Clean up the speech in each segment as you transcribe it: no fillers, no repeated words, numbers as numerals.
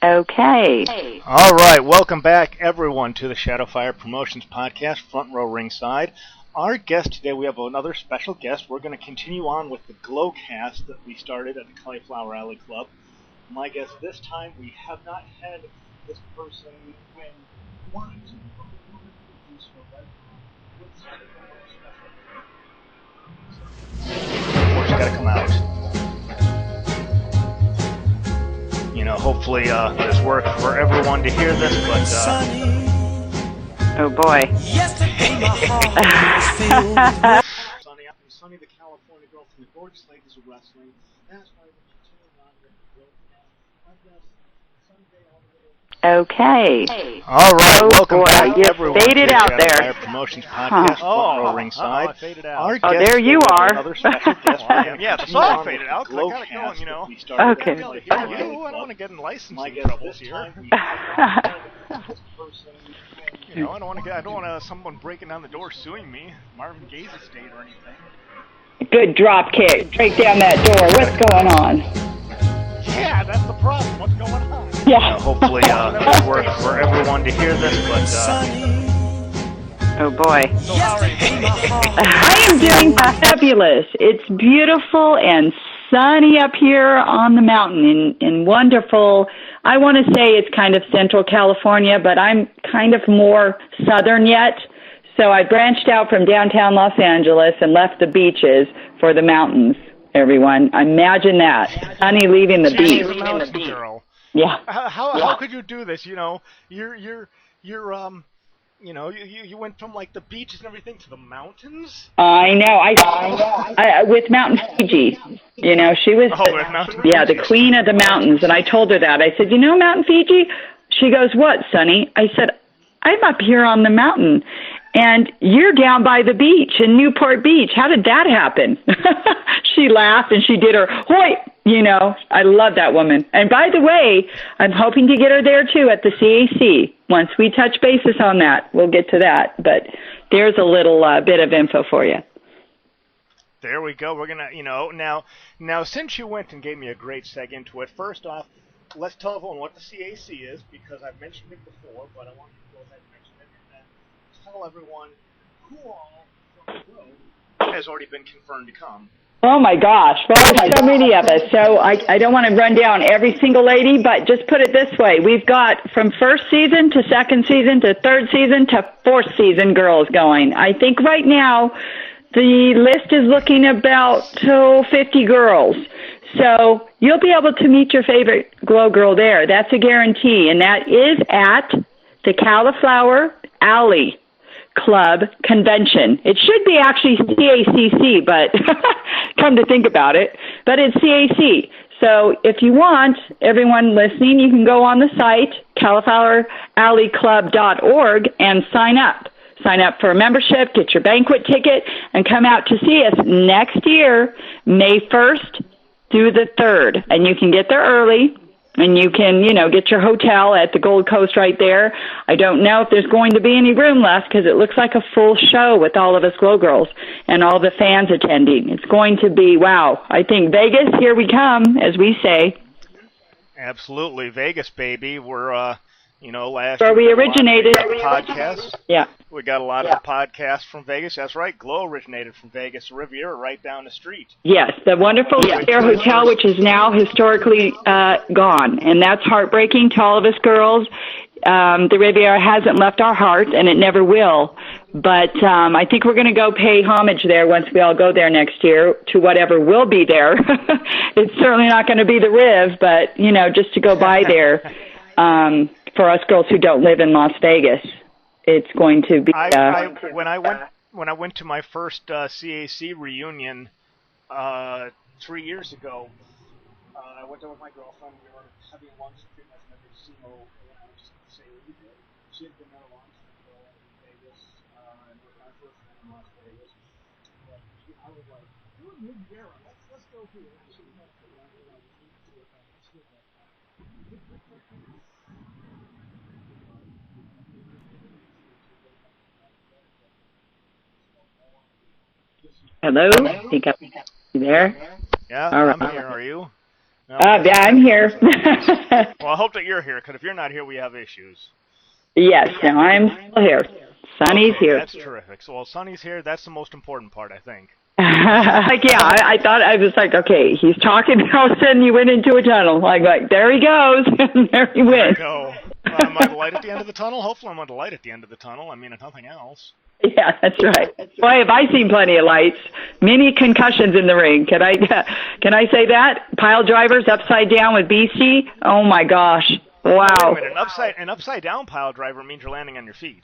Okay. All right, welcome back, everyone, to the Shadowfire Promotions Podcast, Front Row Ringside. Our guest today, we have another special guest. We're going to continue on with the Glow cast that we started at the Cauliflower Alley Club. My guest this time, we have not had this person when wanted to do so, but with something special. Of course, you got to come out. You know, hopefully this works for everyone to hear this, but oh boy. Sunny, the California girl from the Gorgeous Ladies of Wrestling. That's why we're continuing on with the Glow cast. Okay. All right, welcome back, you everyone. Faded out there. Promotions Podcast, Front Row Ringside. I faded out. Our Oh, guest there you are. Another special guest. Yeah, the song faded out. I got it going, you know. Okay. I don't want to get in licensing troubles here. You know, I don't want someone breaking down the door suing me, Marvin Gaye's estate or anything. Good drop kick. Break down that door. What's going on? Yeah, that's the problem. What's going on? Yeah. Hopefully this works for everyone to hear this, but oh boy. So how are you? I am doing fabulous. It's beautiful and sunny up here on the mountain in wonderful, I want to say it's kind of central California, but I'm kind of more southern yet. So I branched out from downtown Los Angeles and left the beaches for the mountains, everyone. Imagine that. Sunny leaving the beach. She's a mountain girl. Yeah. How could you do this? You know, you went from like the beaches and everything to the mountains. I know. I with Mountain Fiji. You know, she was the queen of the mountains, and I told her that. I said, you know, Mountain Fiji. She goes, what, Sonny? I said, I'm up here on the mountain, and you're down by the beach in Newport Beach. How did that happen? She laughed and she did her hoy. You know, I love that woman. And by the way, I'm hoping to get her there too at the CAC. Once we touch bases on that, we'll get to that. But there's a little bit of info for you. There we go. We're gonna, now since you went and gave me a great seg into it. First off, let's tell everyone what the CAC is, because I've mentioned it before, but I want you to go ahead and mention it, and then tell everyone who all from the road has already been confirmed to come. Oh, my gosh. Well, there's so many of us, so I don't want to run down every single lady, but just put it this way. We've got from first season to second season to third season to fourth season girls going. I think right now the list is looking about 50 girls. So you'll be able to meet your favorite Glow girl there. That's a guarantee, and that is at the Cauliflower Alley Club convention. It should be actually CACC, but come to think about it, but it's CAC. So if you want, everyone listening, you can go on the site, caulifloweralleyclub.org, and sign up. Sign up for a membership, get your banquet ticket, and come out to see us next year, May 1st through the 3rd. And you can get there early. And you can, get your hotel at the Gold Coast right there. I don't know if there's going to be any room left because it looks like a full show with all of us Glow Girls and all the fans attending. It's going to be, wow. I think Vegas, here we come, as we say. Absolutely. Vegas, baby. We're, last where we originated. Podcast. Yeah. We got a lot of the podcasts from Vegas. That's right. Glow originated from Vegas, Riviera, right down the street. Yes, the wonderful Riviera Hotel, which is now historically gone. And that's heartbreaking to all of us girls. The Riviera hasn't left our hearts, and it never will. But I think we're going to go pay homage there once we all go there next year to whatever will be there. It's certainly not going to be the Riv, but, just to go by there. For us girls who don't live in Las Vegas, it's going to be. When I went to my first CAC reunion 3 years ago, I went there with my girlfriend. We were having lunch. I've never seen her just say we did. She had been there a long time ago in Vegas, and was my first time in Las Vegas. But I was like, "You're in Riviera. Let's go here." She was like, Hello? You there? Yeah, All right. I'm here. Are you? No, Yeah, I'm here. well, I hope that you're here, because if you're not here, we have issues. Yes, no, I'm still here. Sonny's here. That's terrific. So, well, Sonny's here. That's the most important part, I think. I thought, I was like, okay, he's talking, all of a sudden you went into a tunnel. Like, there he goes, and there he went. There we go. Am I the light at the end of the tunnel? Hopefully I'm on the light at the end of the tunnel. I mean, if nothing else. Yeah, that's right. Boy, have I seen plenty of lights. Many concussions in the ring. Can I say that? Pile drivers upside down with BC? Oh, my gosh. Wow. Wait a minute, an upside down pile driver means you're landing on your feet.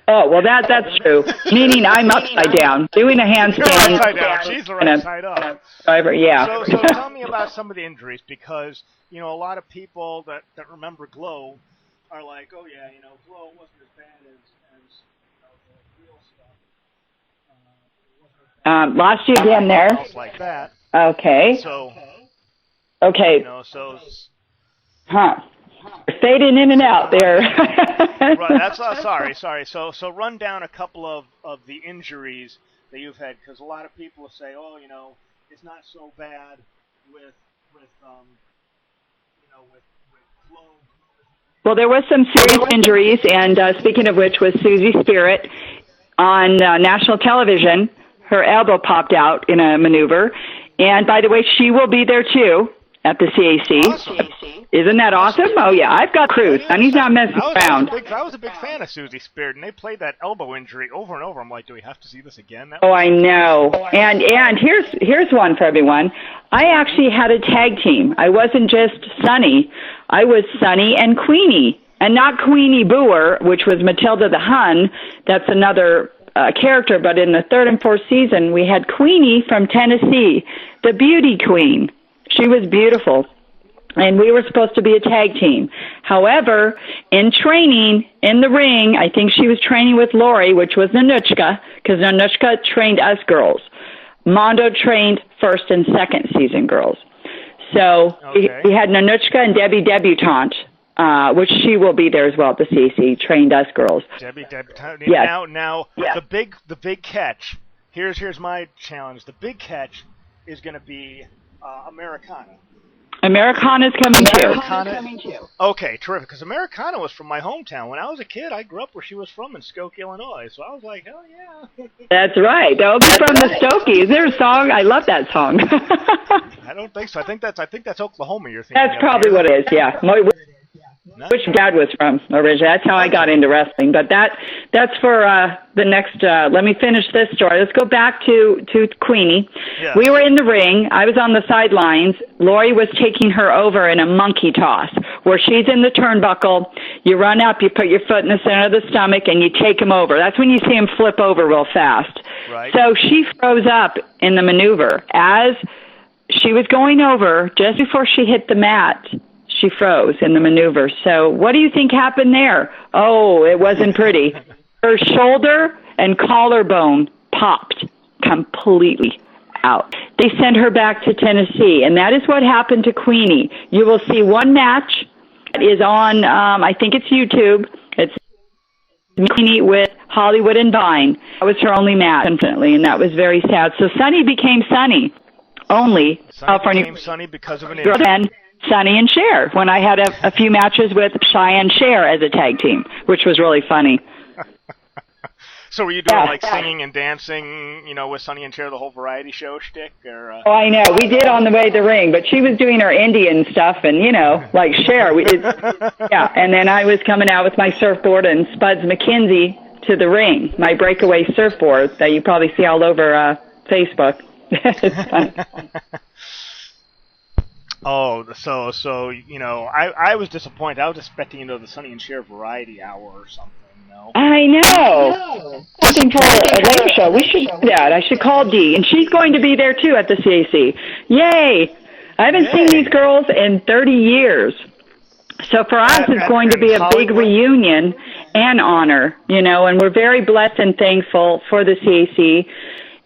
Oh, well, that's true. Meaning I'm upside down, doing a handstand. You're upside down. She's upside up. Driver, yeah. So tell me about some of the injuries, because, a lot of people that remember Glow are like, oh, yeah, Glow wasn't as bad as the real stuff. Lost you again there. Like that. Okay. So. Okay. Huh. Fading in and out there. Right, sorry. So run down a couple of the injuries that you've had, because a lot of people will say, oh, it's not so bad with Glow. Well, there was some serious injuries, and speaking of which was Susie Spirit on national television. Her elbow popped out in a maneuver, and by the way, she will be there too at the CAC. Awesome. Isn't that awesome? Oh, yeah, I've got crews, and he's not messing around. I was a big fan of Susie Spirit, and they played that elbow injury over and over. I'm like, do we have to see this again? Oh, I know. And here's one for everyone. I actually had a tag team. I wasn't just Sunny. I was Sunny and Queenie, and not Queenie Boer, which was Matilda the Hun. That's another character, but in the third and fourth season, we had Queenie from Tennessee, the beauty queen. She was beautiful, and we were supposed to be a tag team. However, in training, in the ring, I think she was training with Lori, which was Nanuchka, because Nanuchka trained us girls. Mondo trained first and second season girls. So we had Nanuchka and Debbie Debutante, which she will be there as well at the CAC, trained us girls. Debbie Debutante. Yes. Now yes. the big catch. Here's my challenge. The big catch is going to be Americana. Americana's coming too. Okay, terrific. Because Americana was from my hometown. When I was a kid, I grew up where she was from in Skokie, Illinois. So I was like, hell yeah. That's right. They'll be from the Stokie. Is there a song? I love that song. I don't think so. I think that's Oklahoma you're thinking That's probably what it is, yeah. Which dad was from originally. That's how I got into wrestling. But that's for the next. Let me finish this story. Let's go back to Queenie. Yeah. We were in the ring. I was on the sidelines. Lori was taking her over in a monkey toss, where she's in the turnbuckle. You run up, you put your foot in the center of the stomach, and you take him over. That's when you see him flip over real fast. Right. So she froze up in the maneuver. As she was going over, just before she hit the mat, she froze in the maneuver. So what do you think happened there? Oh, it wasn't pretty. Her shoulder and collarbone popped completely out. They sent her back to Tennessee, and that is what happened to Queenie. You will see one match. It is on, I think it's YouTube. It's Queenie with Hollywood and Vine. That was her only match, infinitely, and that was very sad. So Sunny became Sunny. Only California became Sunny because of an injury. And Sunny and Cher, when I had a few matches with Cheyenne Cher as a tag team, which was really funny. So were you doing like singing and dancing, with Sunny and Cher, the whole variety show shtick? Or, Oh, I know. We did on the way to the ring, but she was doing her Indian stuff and, like Cher. And then I was coming out with my surfboard and Spuds McKenzie to the ring, my breakaway surfboard that you probably see all over Facebook. It's fun. Oh, so I was disappointed. I was expecting the Sunny and Cher variety hour or something. No. I know. Something for a later show. We should do that. I should call Dee, and she's going to be there too at the CAC. Yay! I haven't seen these girls in 30 years. So for us, it's going to be a big reunion and honor, and we're very blessed and thankful for the CAC.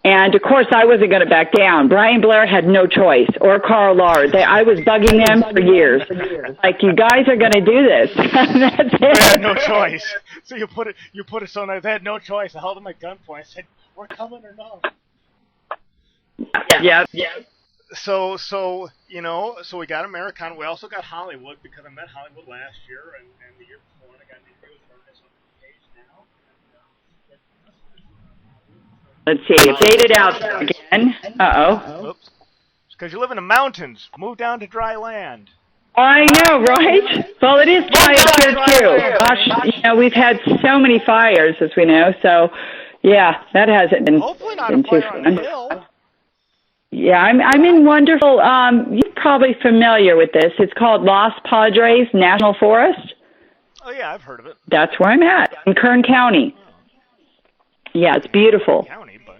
And, of course, I wasn't going to back down. Brian Blair had no choice, or Carl Lard. I was bugging them for years. Like, you guys are going to do this. That's it. They had no choice. So you put it so nice. They had no choice. I held them at gunpoint. I said, we're coming or no? Yeah. So we got Americana. We also got Hollywood because I met Hollywood last year and the year before, and I got an interview with her. It's on the page now. Let's see. It faded out again. Uh-oh. Oops. Because you live in the mountains. Move down to dry land. I know, right? Well, it is dry up here, too. Gosh, we've had so many fires, as we know, so, yeah, that hasn't been, Hopefully not been a too fire fun. on the hill. Yeah, I'm in wonderful, you're probably familiar with this. It's called Los Padres National Forest. Oh, yeah, I've heard of it. That's where I'm at, in Kern County. Yeah, it's beautiful.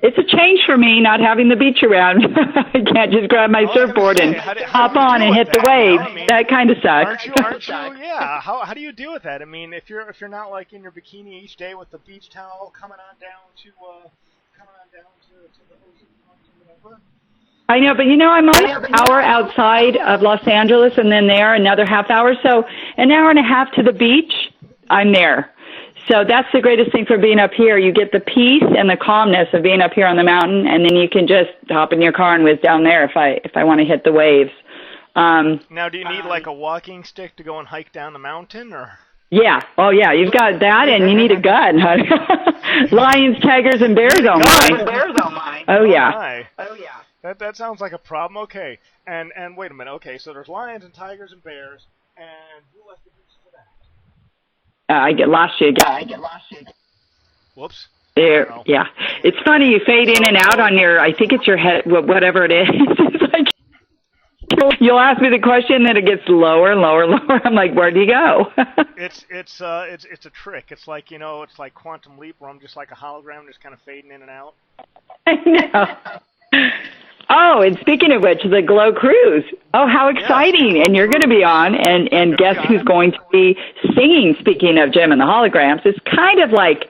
It's a change for me not having the beach around. I can't just grab my surfboard and hop on and hit the waves. That kind of sucks. Aren't you? Yeah. How do you deal with that? I mean, if you're not like in your bikini each day with the beach towel coming on down to the ocean or whatever. I know, but I'm on an hour outside of Los Angeles and then there another half hour. So an hour and a half to the beach, I'm there. So that's the greatest thing for being up here. You get the peace and the calmness of being up here on the mountain, and then you can just hop in your car and whiz down there if I want to hit the waves. Now, do you need like a walking stick to go and hike down the mountain, or? Yeah. Oh, yeah. You've got that, and you need a gun. Lions, tigers, and bears on mine. Oh, yeah. Oh, yeah. That sounds like a problem. Okay. And wait a minute. Okay, so there's lions and tigers and bears, and who left the beach for that? I lost you again. Whoops. There, yeah. It's funny, you fade in and out on your, I think it's your head, whatever it is. It's like, you'll ask me the question, then it gets lower and lower and lower. I'm like, where do you go? It's a trick. It's like, it's like Quantum Leap where I'm just like a hologram just kind of fading in and out. I know. Oh, and speaking of which, the Glow Cruise. Oh, how exciting. And you're going to be on, and guess who's going to be singing, speaking of Jim and the Holograms. It's kind of like,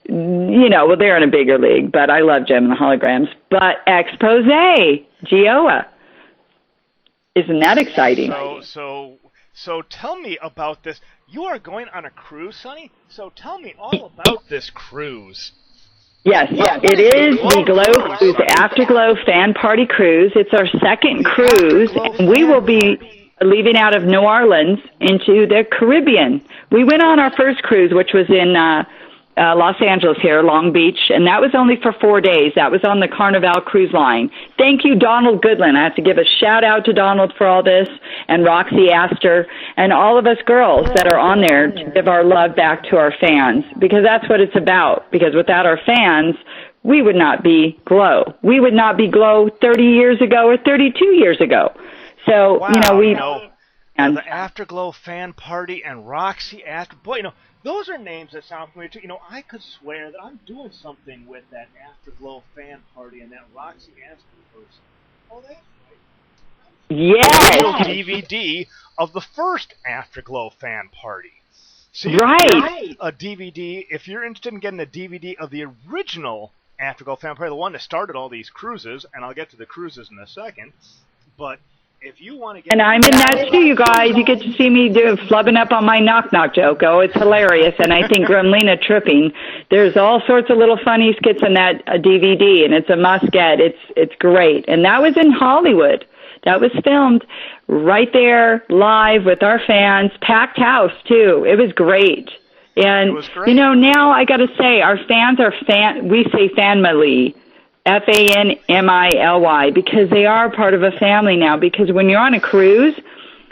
well, they're in a bigger league, but I love Jim and the Holograms. But Expose, Gioa. Isn't that exciting? So tell me about this. You are going on a cruise, Sonny? So tell me all about this cruise. Yes, it is the Glow Cruise, the AfterGLOW Fan Party Cruise. It's our second cruise, and we will be leaving out of New Orleans into the Caribbean. We went on our first cruise, which was in Los Angeles here, Long Beach, and that was only for 4 days. That was on the Carnival Cruise Line. Thank you, Donald Goodland. I have to give a shout-out to Donald for all this, and Roxy Astor, and all of us girls that are on there to give our love back to our fans, because that's what it's about. Because without our fans, we would not be Glow. We would not be Glow 30 years ago or 32 years ago. So, and the AfterGLOW Fan Party and Roxy Astor. Boy, those are names that sound familiar too. I could swear that I'm doing something with that AfterGLOW Fan Party and that Roxy Astor person. Oh, that's right. Yes. DVD of the first AfterGLOW Fan Party. See, right. A DVD. If you're interested in getting a DVD of the original AfterGLOW Fan Party, the one that started all these cruises, and I'll get to the cruises in a second, but if you want to get... And I'm in that too, you guys. You get to see me flubbing up on my knock-knock joke. Oh, it's hilarious. And I think Gremlina tripping. There's all sorts of little funny skits in that DVD, and it's a must-get. It's great. And that was in Hollywood. That was filmed right there, live with our fans. Packed house, too. It was great. And, it was great. Now I got to say, our fans are we say family. Family, because they are part of a family now. Because when you're on a cruise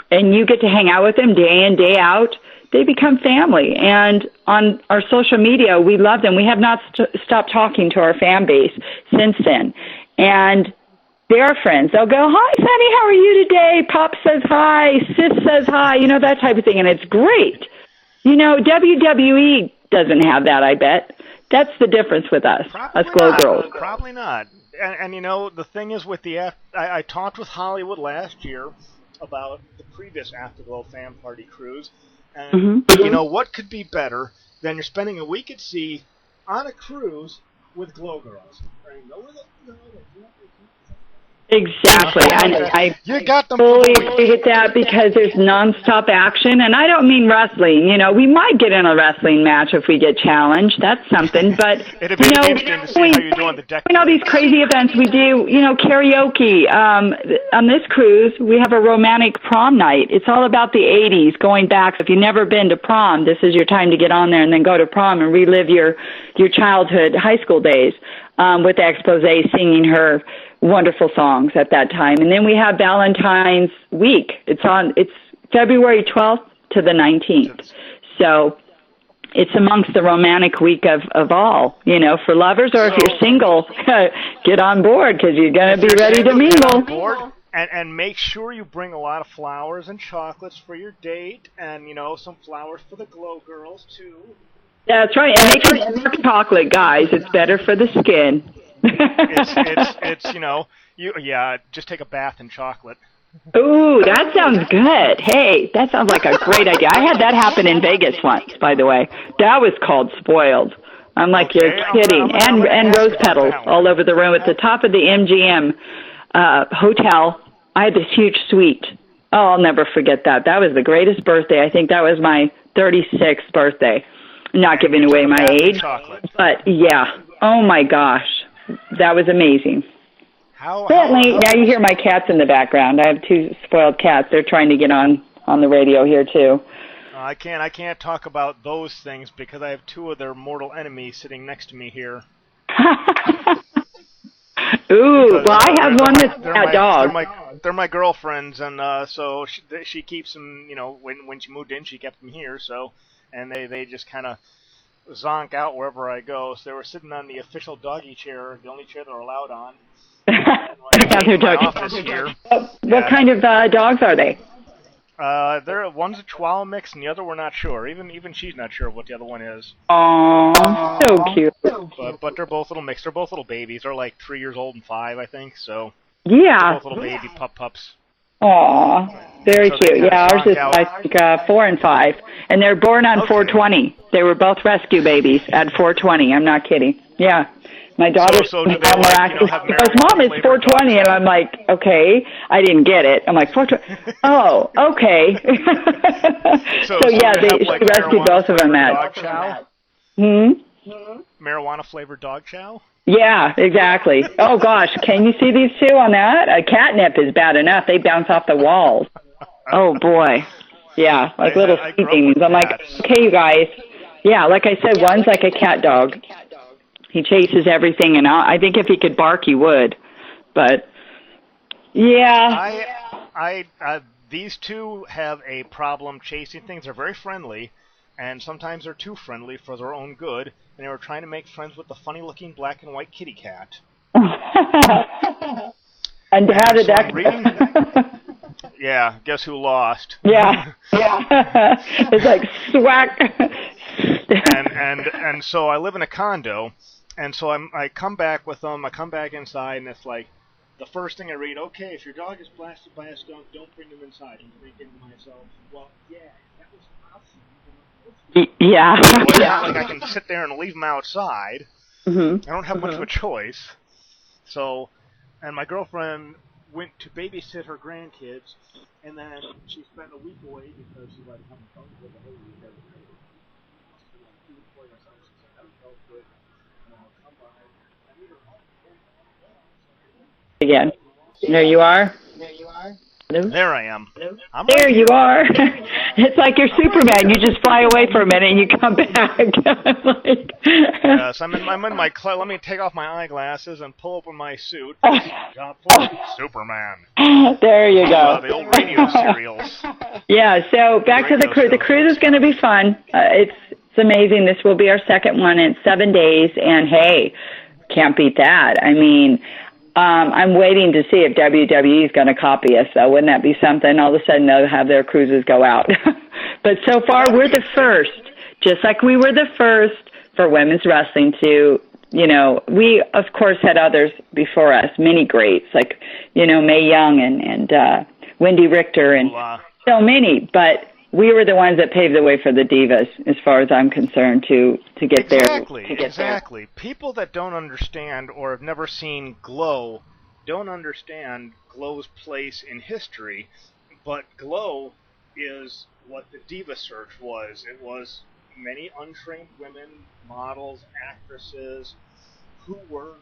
and you get to hang out with them day in, day out, they become family. And on our social media, we love them. We have not stopped talking to our fan base since then. And they are friends. They'll go, "Hi, Sonny, how are you today?" Pop says hi, Sis says hi, that type of thing. And it's great. WWE doesn't have that, I bet. That's the difference with us Glow girls. Probably not. And the thing is with I talked with Hollywood last year about the previous AfterGLOW Fan Party cruise, and what could be better than you're spending a week at sea on a cruise with Glow girls. Exactly. And I You got them fully hit that because there's nonstop action. And I don't mean wrestling. You know, we might get in a wrestling match if we get challenged. That's something. But, It'd be interesting to see how you do on the deck. All these crazy events we do, you know, karaoke. On this cruise, we have a romantic prom night. It's all about the 80s, going back. If you've never been to prom, this is your time to get on there and then go to prom and relive your childhood, high school days with Expose singing her wonderful songs at that time. And then we have Valentine's Week. It's February 12th to the 19th. So it's amongst the romantic week of all, you know, for lovers, or if you're single, get on board because you're going to be ready to mingle. And make sure you bring a lot of flowers and chocolates for your date, and, you know, some flowers for the Glow girls, too. That's right. And make it dark chocolate, guys. It's better for the skin. it's you know, just take a bath in chocolate. Ooh, that sounds good. Hey, that sounds like a great idea. I had that happen in Vegas once, by the way. That was called Spoiled. I'm like, you're kidding. And rose petals all over the room at the top of the MGM hotel. I had this huge suite. Oh, I'll never forget that. That was the greatest birthday. I think that was my 36th birthday. Not giving away my age, but yeah. Oh my gosh, that was amazing. Certainly, now you hear my cats in the background. I have two spoiled cats. They're trying to get on the radio here too. I can't talk about those things because I have two of their mortal enemies sitting next to me here. Ooh, well, I have one that's a dog. They're my girlfriends, and so she keeps them. You know, when she moved in, she kept them here. So, and they just kind of zonk out wherever I go. So they were sitting on the official doggy chair, the only chair they're allowed on. What kind of dogs are they? One's a Chihuahua mix, and the other we're not sure. Even she's not sure what the other one is. Aww, so cute. But they're both little mixed. They're both little babies. They're like 3 years old and 5, I think. So yeah, they're both little baby pups. Aw, very cute. Yeah, ours is like 4 and 5, and they're born on 420. They were both rescue babies at 420. I'm not kidding. Yeah. My daughter so do they miraculously goes, Mom, it's 420, and I'm like, okay, I didn't get it. I'm like, 420. Oh, okay. so yeah, she rescued both of them at. Marijuana flavored dog chow. Yeah, exactly. Oh gosh, can you see these two on that? Catnip is bad enough; they bounce off the walls. Oh boy, yeah, like little things. I'm like, okay, you guys. Yeah, like I said, one's like a cat dog. He chases everything, and I think if he could bark, he would. But yeah, these two have a problem chasing things. They're very friendly, and sometimes they're too friendly for their own good. And they were trying to make friends with the funny-looking black and white kitty cat. And how did that go? Yeah, guess who lost? Yeah. It's like swack. and so I live in a condo. And so I come back with them. I come back inside, and it's like the first thing I read. Okay, if your dog is blasted by a skunk, don't bring them inside. I'm thinking to myself, well, yeah, that was awesome. Yeah. Well, it's not like I can sit there and leave them outside. Mm-hmm. I don't have much of a choice. So, and my girlfriend went to babysit her grandkids, and then she spent a week away because she was having fun with the whole week. Again. There you are. Hello? There I am. I'm there you are. It's like you're Superman. You just fly away for a minute and you come back. Yes, I'm in my let me take off my eyeglasses and pull open my suit. Superman. There you go. The old radio serials. Yeah, so back to the cruise. The cruise is going to be fun. It's amazing. This will be our second one in 7 days, and hey, can't beat that. I mean, I'm waiting to see if WWE is going to copy us, though. Wouldn't that be something? All of a sudden, they'll have their cruises go out. But so far, we're the first, just like we were the first for women's wrestling to, you know, we, of course, had others before us, many greats, like, you know, Mae Young and Wendy Richter and so many. But we were the ones that paved the way for the divas, as far as I'm concerned, to get exactly, there. Exactly. People that don't understand or have never seen Glow don't understand GLOW's place in history, but GLOW is what the Diva Search was. It was many untrained women, models, actresses, who were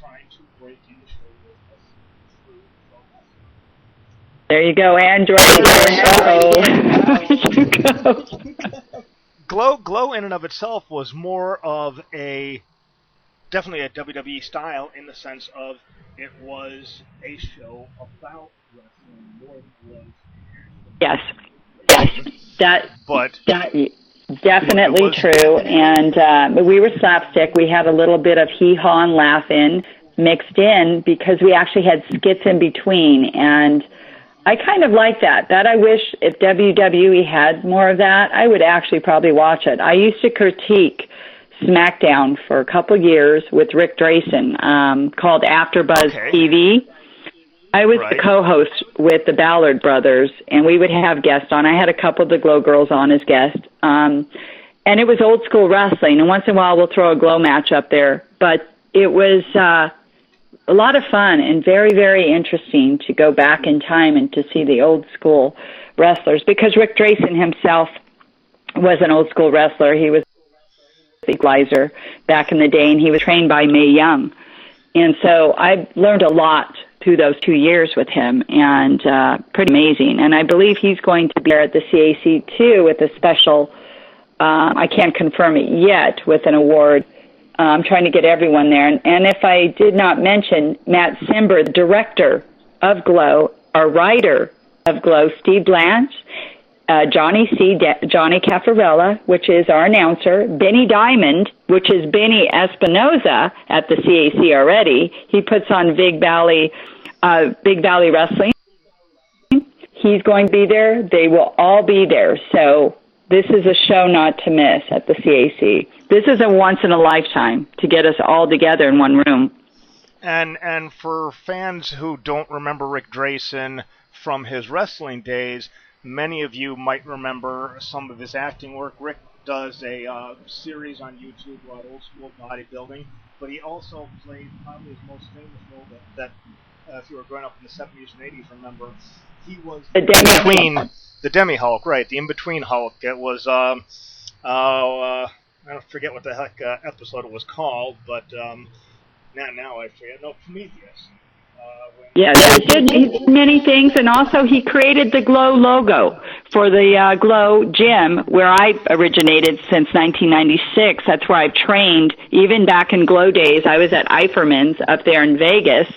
trying to break into show business through pro wrestling. There you go, Android. GLOW in and of itself was more of definitely a WWE style in the sense of it was a show about wrestling more than it was. Yes, that definitely was true. And we were slapstick. We had a little bit of hee-haw and laughing mixed in because we actually had skits in between. And I kind of like that. That I wish if WWE had more of that, I would actually probably watch it. I used to critique SmackDown for a couple years with Rick Drayson, called AfterBuzz TV. I was the co-host with the Ballard brothers, and we would have guests on. I had a couple of the GLOW girls on as guests. And it was old school wrestling, and once in a while we'll throw a GLOW match up there. But it was a lot of fun and very, very interesting to go back in time and to see the old school wrestlers, because Rick Drayson himself was an old school wrestler. He was the equalizer back in the day, and he was trained by Mae Young. And so I learned a lot through those 2 years with him, and pretty amazing. And I believe he's going to be there at the CAC too with a special, I can't confirm it yet, with an award. I'm trying to get everyone there. And if I did not mention, Matt Simber, the director of GLOW, our writer of GLOW, Steve Blanche, Johnny Caffarella, which is our announcer, Benny Diamond, which is Benny Espinoza at the CAC already. He puts on Big Valley Wrestling. He's going to be there. They will all be there. So this is a show not to miss at the CAC. This is a once in a lifetime to get us all together in one room. And for fans who don't remember Rick Drayson from his wrestling days, many of you might remember some of his acting work. Rick does a series on YouTube about old school bodybuilding, but he also played probably his most famous role that if you were growing up in the 70s and 80s, remember, he was the Demi Hulk, right? The in-between Hulk. It was I don't forget what the heck episode it was called, but now I forget. No, Prometheus. Yes, he did many things, and also he created the GLOW logo for the GLOW gym where I originated since 1996. That's where I've trained. Even back in GLOW days, I was at Eiferman's up there in Vegas,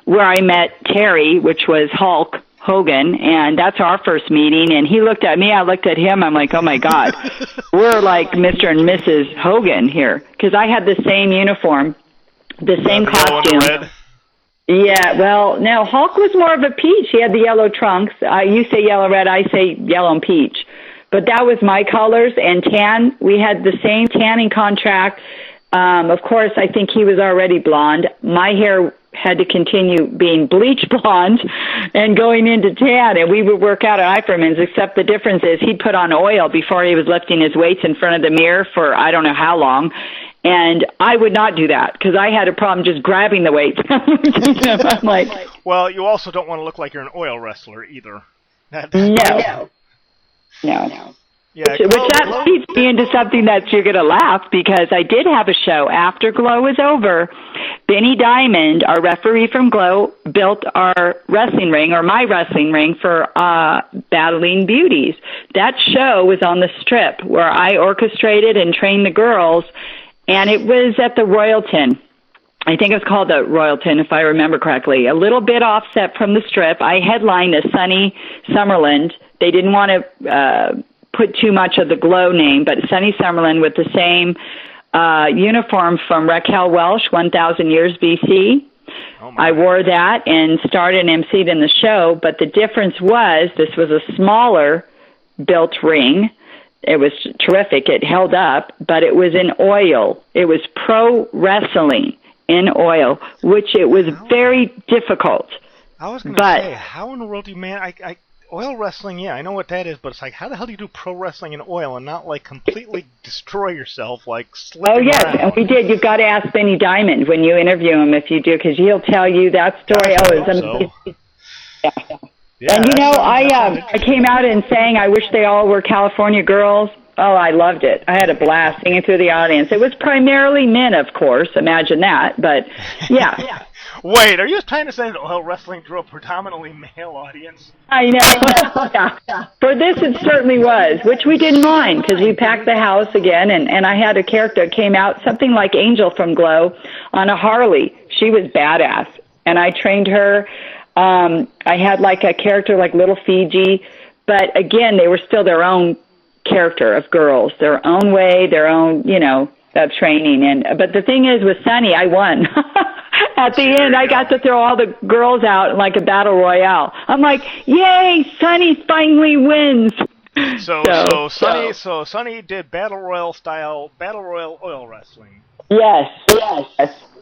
where I met Terry, which was Hulk Hogan, and that's our first meeting. And he looked at me, I looked at him, I'm like, oh my God, we're like Mr. and Mrs. Hogan here, because I had the same uniform, the same costume. Yeah, well, no, Hulk was more of a peach. He had the yellow trunks. You say yellow red, I say yellow and peach. But that was my colors, and tan. We had the same tanning contract. Of course, I think he was already blonde. My hair had to continue being bleach blonde and going into tan, and we would work out at Eiferman's, except the difference is he'd put on oil before he was lifting his weights in front of the mirror for I don't know how long. And I would not do that because I had a problem just grabbing the weights. I'm like, well, you also don't want to look like you're an oil wrestler either. No. Yeah, which that leads me into something that you're going to laugh, because I did have a show after GLOW was over. Benny Diamond, our referee from GLOW, built our wrestling ring, or my wrestling ring, for Battling Beauties. That show was on the Strip where I orchestrated and trained the girls, and it was at the Royalton. I think it was called the Royalton, if I remember correctly. A little bit offset from the Strip. I headlined a Sunny Summerland. They didn't want to put too much of the GLOW name, but Sunny Summerland with the same uniform from Raquel Welch, 1,000 Years BC. I wore that and started and emceed in the show, but the difference was this was a smaller built ring. It was terrific. It held up, but it was in oil. It was pro wrestling in oil, which it was very difficult. I was going to say, how in the world do you Oil wrestling, yeah, I know what that is, but it's like, how the hell do you do pro wrestling in oil and not like completely destroy yourself, like slipping Oh, yes, around? and we did. You've got to ask Benny Diamond when you interview him if you do, because he'll tell you that story. Gosh, Oh, it's so. amazing. Yeah. Yeah, And, that I came out and sang, I wish they all were California girls. Oh, I loved it. I had a blast singing through the audience. It was primarily men, of course. Imagine that. But, yeah. Wait, are you trying to say that oil wrestling drew a predominantly male audience? I know. Yeah. For this, it certainly was, which we didn't mind because we packed the house again, and I had a character that came out, something like Angel from Glow, on a Harley. She was badass, and I trained her. I had like a character like Little Fiji, but again, they were still their own character of girls, their own way, their own, of training. But the thing is, with Sunny, I won. At the end, I got to throw all the girls out in like a battle royale. I'm like, yay, Sunny finally wins. So Sunny did battle royal oil wrestling. Yes.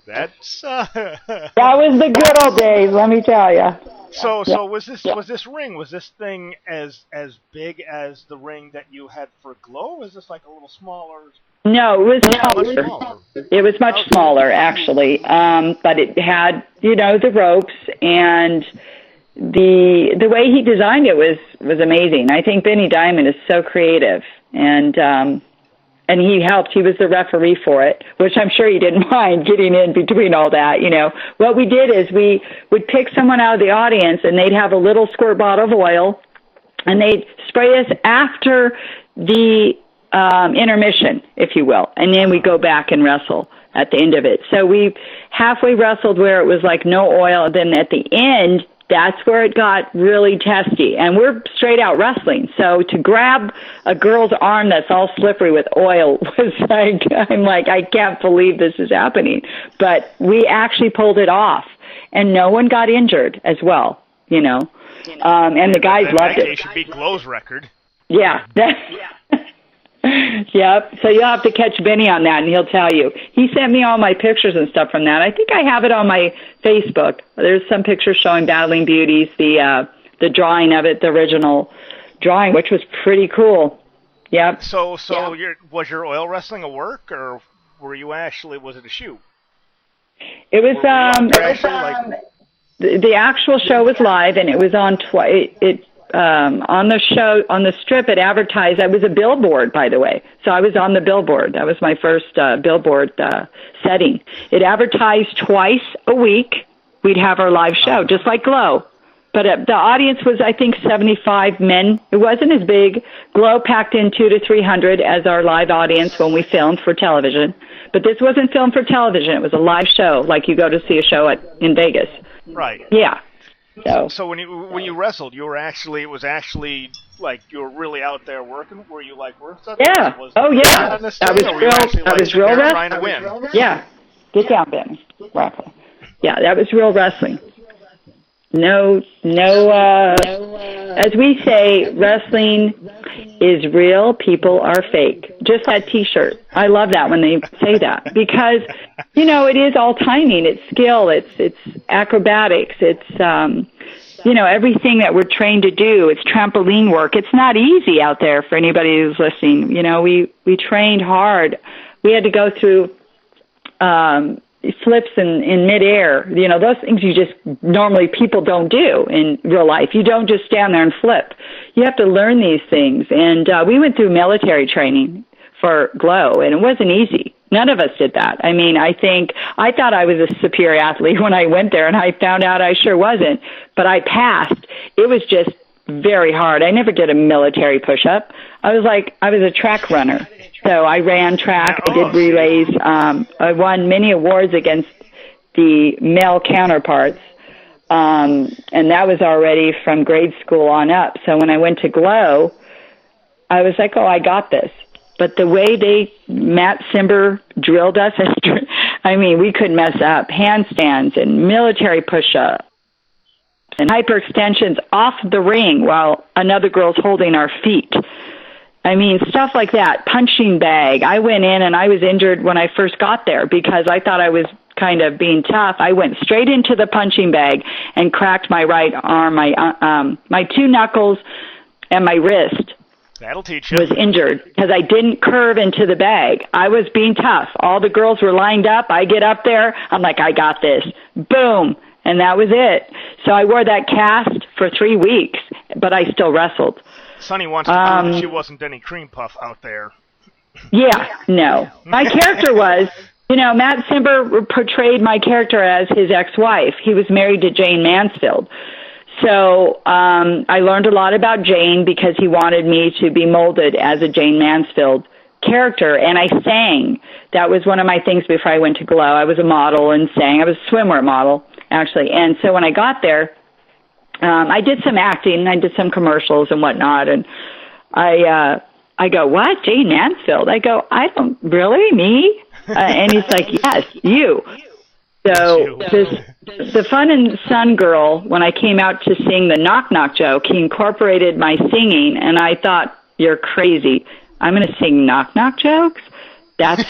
That's that was the good old days, let me tell you. So was this thing as big as the ring that you had for Glow? Was this like a little smaller? No, it was smaller. It was much smaller, actually. But it had, the ropes, and the way he designed it was amazing. I think Benny Diamond is so creative, and he helped. He was the referee for it, which I'm sure he didn't mind getting in between all that. What we did is we would pick someone out of the audience, and they'd have a little squirt bottle of oil, and they'd spray us after the intermission, if you will, and then we go back and wrestle at the end of it. So we halfway wrestled where it was like no oil, and then at the end, that's where it got really testy. And we're straight out wrestling. So to grab a girl's arm that's all slippery with oil was like, I'm like, I can't believe this is happening. But we actually pulled it off, and no one got injured as well, and the guys loved it. It should beat Glow's record. Yeah. Yep. So you'll have to catch Benny on that, and he'll tell you. He sent me all my pictures and stuff from that. I think I have it on my Facebook. There's some pictures showing Battling Beauties, the drawing of it, the original drawing, which was pretty cool. Yep. So was your oil wrestling a work, or was it a shoot? It was the actual show was live, and it was on on the show, on the strip, it advertised. I was a billboard, by the way. So I was on the billboard. That was my first billboard setting. It advertised twice a week. We'd have our live show, just like Glow. But the audience was, I think, 75 men. It wasn't as big. Glow packed in 200 to 300 as our live audience when we filmed for television. But this wasn't filmed for television. It was a live show, like you go to see a show in Vegas. Right. Yeah. So when you wrestled, it was actually like you were really out there working. Were you like work stuff? Yeah. Oh yeah. That was real wrestling. Trying to win. Yeah. Get down, Ben. Yeah, that was real wrestling. No. As we say, wrestling is real. People are fake. Just that T-shirt. I love that when they say that because, it is all timing. It's skill. It's acrobatics. It's, everything that we're trained to do. It's trampoline work. It's not easy out there for anybody who's listening. We trained hard. We had to go through, flips in midair, those things you just normally people don't do in real life. You don't just stand there and flip. You have to learn these things. And we went through military training for Glow, and it wasn't easy. None of us did that. I mean, I thought I was a superior athlete when I went there, and I found out I sure wasn't. But I passed. It was just very hard. I never did a military push-up. I was a track runner. So I ran track, I did relays. I won many awards against the male counterparts. And that was already from grade school on up. So when I went to Glow, I was like, I got this. But the way Matt Simber drilled us, we couldn't mess up. Handstands and military push-ups and hyperextensions off the ring while another girl's holding our feet. Stuff like that. Punching bag. I went in and I was injured when I first got there because I thought I was kind of being tough, I went straight into the punching bag and cracked my right arm, my 2 knuckles, and my wrist. That'll teach you. Was injured because I didn't curve into the bag. I was being tough. All the girls were lined up. I get up there. I'm like, I got this. Boom. And that was it. So I wore that cast for 3 weeks, but I still wrestled. Sonny wants to prove that she wasn't any cream puff out there. Yeah, no. My character was, Matt Simber portrayed my character as his ex-wife. He was married to Jane Mansfield. So I learned a lot about Jane because he wanted me to be molded as a Jane Mansfield character, and I sang. That was one of my things before I went to GLOW. I was a model and sang. I was a swimwear model, actually. And so when I got there, I did some acting. I did some commercials and whatnot, and I go, what, Jane Mansfield? I go, I don't, really, me? And he's like, yes, you. So the Fun and Sun girl, when I came out to sing the knock knock joke, he incorporated my singing, and I thought, you're crazy. I'm going to sing knock knock jokes? That's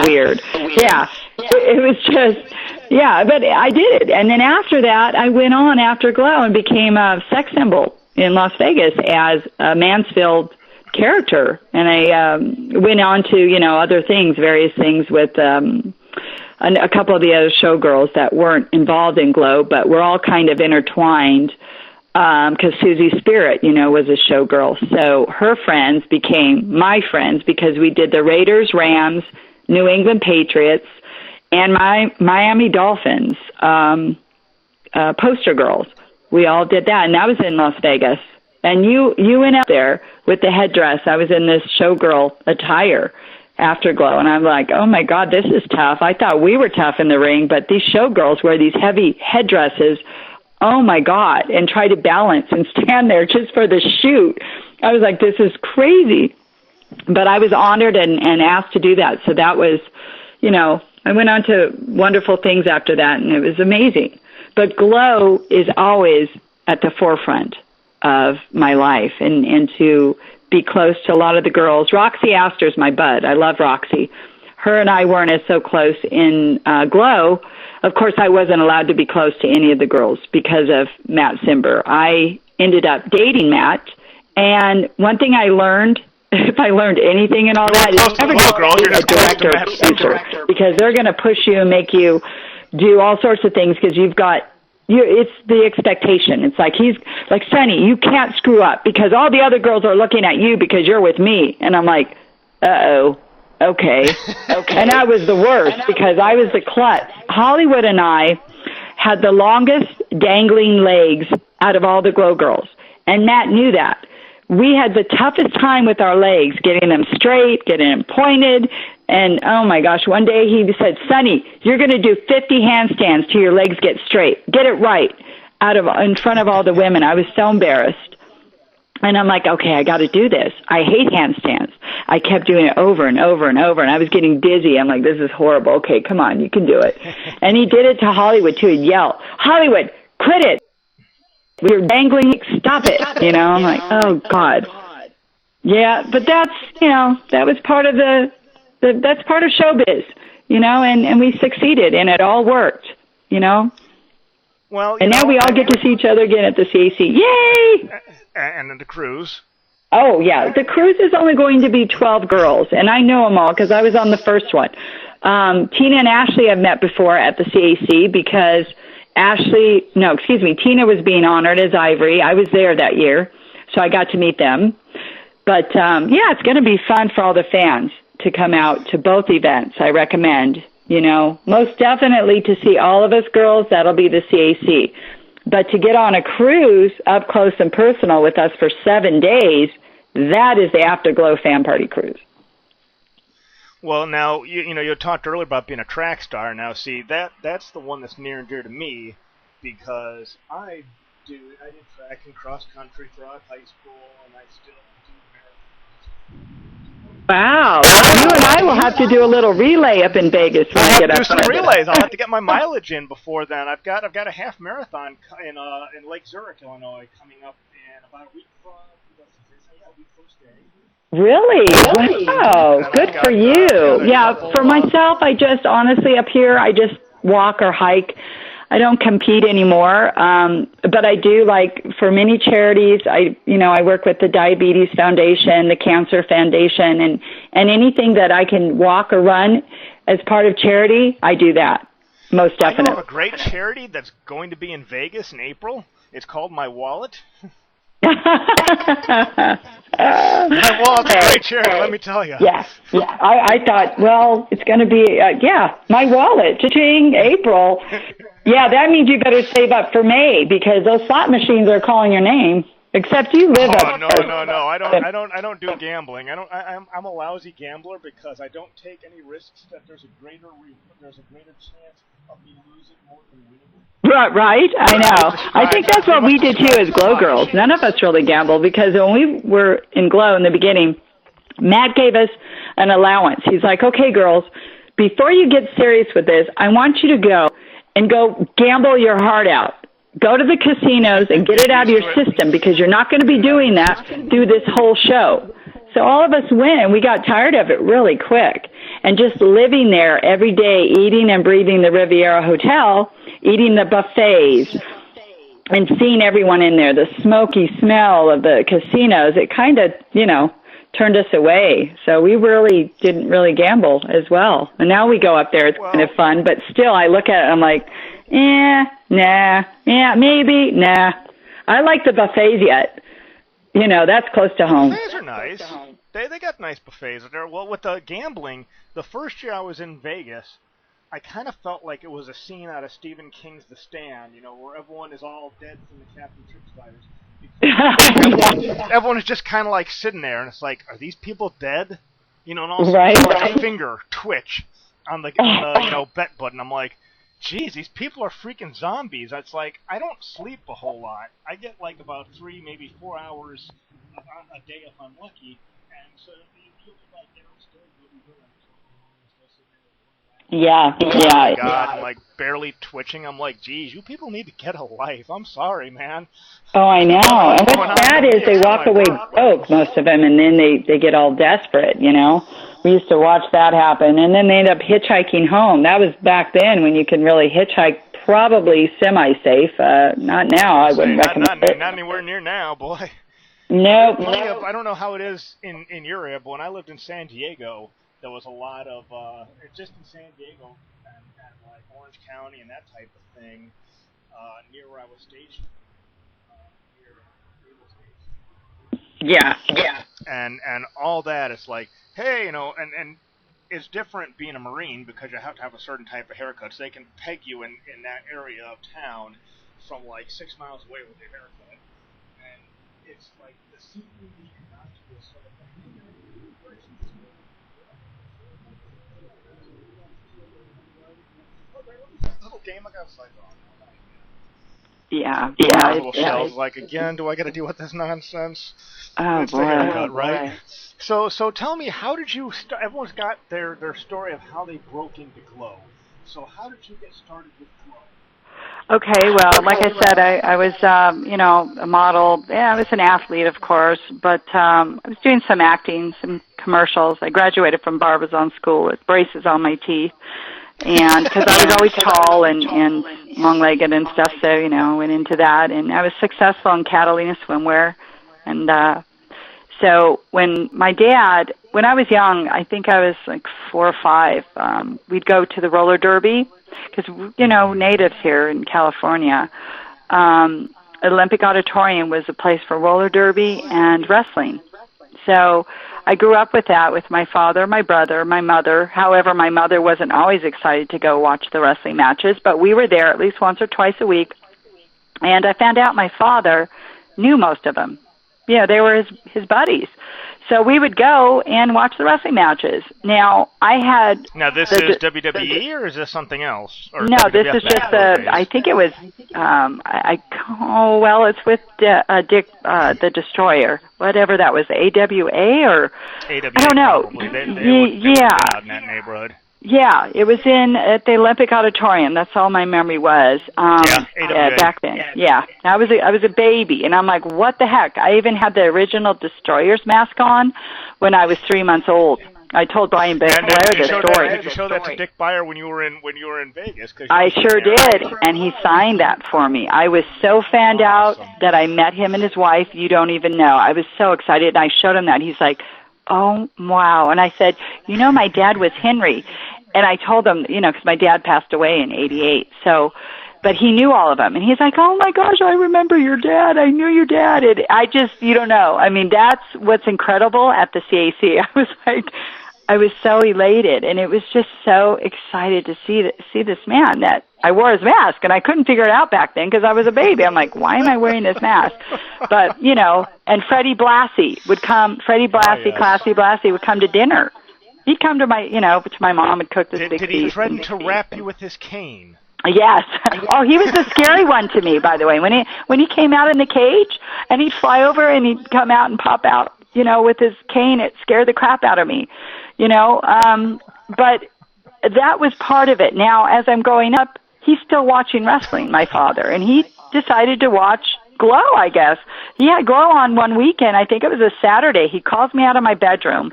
weird. Yeah, it was just, yeah, but I did it. And then after that, I went on after GLOW and became a sex symbol in Las Vegas as a Mansfield character. And I went on to, other things, various things with a couple of the other showgirls that weren't involved in GLOW, but we're all kind of intertwined because Susie Spirit, was a showgirl. So her friends became my friends because we did the Raiders, Rams, New England Patriots, and my Miami Dolphins poster girls. We all did that, and that was in Las Vegas. And you went up there with the headdress. I was in this showgirl attire. AfterGLOW, and I'm like, oh my God, this is tough. I thought we were tough in the ring, but these showgirls wear these heavy headdresses, oh my God, and try to balance and stand there just for the shoot. I was like, this is crazy. But I was honored and asked to do that. So that was, I went on to wonderful things after that, and it was amazing. But GLOW is always at the forefront of my life, and to be close to a lot of the girls. Roxy Astor's my bud. I love Roxy. Her and I weren't as so close in GLOW. Of course, I wasn't allowed to be close to any of the girls because of Matt Simber. I ended up dating Matt, and one thing I learned, if I learned anything and all that, is never to be a director or producer, because they're going to push you and make you do all sorts of things because you've got it's the expectation. It's like he's like, Sonny, you can't screw up because all the other girls are looking at you because you're with me. And I'm like, uh-oh, okay. And I was the worst because I was the klutz. Hollywood and I had the longest dangling legs out of all the GLOW girls. And Matt knew that. We had the toughest time with our legs, getting them straight, getting them pointed. And, oh, my gosh, one day he said, Sonny, you're going to do 50 handstands till your legs get straight. Get it right in front of all the women. I was so embarrassed. And I'm like, okay, I got to do this. I hate handstands. I kept doing it over and over and over, and I was getting dizzy. I'm like, this is horrible. Okay, come on, you can do it. And he did it to Hollywood, too. He'd yell, Hollywood, quit it. We're dangling, stop it. I'm like, oh, God. Yeah, but that's, that was part of that's part of showbiz, and we succeeded, and it all worked, Well, and now we all get to see each other again at the CAC. Yay! And then the cruise. Oh, yeah. The cruise is only going to be 12 girls, and I know them all because I was on the first one. Tina and Ashley I've met before at the CAC because Tina was being honored as Ivory. I was there that year, so I got to meet them. But, it's going to be fun for all the fans to come out to both events. I recommend, most definitely to see all of us girls, that'll be the CAC. But to get on a cruise up close and personal with us for 7 days, that is the AfterGLOW Fan Party cruise. Well, now, you talked earlier about being a track star. Now, see, that's the one that's near and dear to me because I did track and cross country throughout high school, and I still do marathons. Wow. You and I will have to do a little relay up in Vegas when I get up. Do some relays. I'll have to get my mileage in before then. I've got a half marathon in Lake Zurich, Illinois, coming up in about a week from today. Really? Wow. Good for you. Yeah, for myself, I just honestly up here, I just walk or hike. I don't compete anymore, but I do, like, for many charities. I work with the Diabetes Foundation, the Cancer Foundation, and anything that I can walk or run as part of charity, I do that. Most definitely. I know of a great charity that's going to be in Vegas in April. It's called My Wallet. My Wallet's a great charity, let me tell you. Yeah. I thought, well, it's going to be, My Wallet, cha-ching, April. Yeah, that means you better save up for May, because those slot machines are calling your name. Except you live up. No. I don't do gambling. I'm a lousy gambler because I don't take any risks that there's a greater chance of me losing more than winning. Right, I know. I think that's what we did too as Glow Girls. None of us really gambled, because when we were in Glow in the beginning, Matt gave us an allowance. He's like, okay, girls, before you get serious with this, I want you to go gamble your heart out. Go to the casinos and get it out of your system, because you're not going to be doing that through this whole show. So all of us went, and we got tired of it really quick. And just living there every day, eating and breathing the Riviera Hotel, eating the buffets, and seeing everyone in there, the smoky smell of the casinos, it kind of, turned us away. So we really didn't really gamble as well. And now we go up there. It's kind of fun. But still, I look at it, I'm like, nah, yeah, maybe, nah. I like the buffets yet. That's close to home. Buffets are nice. They got nice buffets there. Well, with the gambling, the first year I was in Vegas, I kind of felt like it was a scene out of Stephen King's The Stand, where everyone is all dead from the Captain Trick Spiders. Everyone is just kind of like sitting there, and it's like, are these people dead? And also like a finger twitch on the bet button. I'm like, geez, these people are freaking zombies. It's like, I don't sleep a whole lot. I get like about 3, maybe 4 hours a day if I'm lucky, and so you'll be like downstairs, you'll be doing Yeah. Oh my God, I'm like barely twitching. I'm like, geez, you people need to get a life. I'm sorry, man. Oh, I know. And what's sad is they walk away broke, most of them, and then they get all desperate, We used to watch that happen, and then they end up hitchhiking home. That was back then when you could really hitchhike, probably semi-safe. Not now. I wouldn't recommend it. Not anywhere near now, boy. Nope. I don't know how it is in your area, but when I lived in San Diego, there was a lot of, just in San Diego and like Orange County and that type of thing, near where I was stationed. Yeah. And all that, it's like, hey, and it's different being a Marine because you have to have a certain type of haircut, so they can peg you in that area of town from like 6 miles away with your haircut. And it's like the CBD innocuous sort of thing. Little game I got sight on. Yeah. Little shells. Like, again, do I got to deal with this nonsense? Oh, it's boy. the haircut, right? So tell me, how did you everyone's got their story of how they broke into Glow. So how did you get started with Glow? Okay, well, like I said, I was, a model. Yeah, I was an athlete, of course, but I was doing some acting, some commercials. I graduated from Barbizon School with braces on my teeth, and because I was always tall and long-legged and stuff, so, I went into that, and I was successful in Catalina Swimwear, and so when I was young, I think I was like 4 or 5, we'd go to the roller derby, because, natives here in California, Olympic Auditorium was a place for roller derby and wrestling. So I grew up with that with my father, my brother, my mother. However, my mother wasn't always excited to go watch the wrestling matches, but we were there at least once or twice a week. And I found out my father knew most of them. They were his buddies. So we would go and watch the wrestling matches. Now, this is WWE, or is this something else? Or no, this is just I think it was, it's with Dick the Destroyer, whatever that was, AWA or? AWA, I don't know. They were out in that neighborhood. Yeah, it was at the Olympic Auditorium. That's all my memory was. Back then. Yeah. I was a baby, and I'm like, what the heck? I even had the original Destroyer's mask on when I was 3 months old. I told Brian Blair this story. Did you show that to Dick Beyer when you were in Vegas? I sure did, and he signed that for me. I was so fanned out that I met him and his wife. You don't even know. I was so excited, and I showed him that. He's like, "Oh, wow!" And I said, "You know, my dad was Henry," and I told him, you know, because my dad passed away in '88, so. But he knew all of them, and he's like, "Oh my gosh, I remember your dad. I knew your dad." And you don't know. I mean, that's what's incredible at the CAC. I was so elated, and it was just so excited to see this man that I wore his mask, and I couldn't figure it out back then because I was a baby. I'm like, why am I wearing this mask? But you know, and Freddie Blassie would come. Freddie Blassie, Classy Blassie, would come to dinner. He'd come to my mom and cook this big feast. Did he threaten to rap you with his cane? Yes. Oh, he was the scary one to me, by the way. When he came out in the cage, and he'd fly over and he'd come out and pop out, you know, with his cane, it scared the crap out of me, you know. But that was part of it. Now, as I'm growing up, he's still watching wrestling, my father, and he decided to watch Glow, I guess. He had Glow on one weekend. I think it was a Saturday. He calls me out of my bedroom,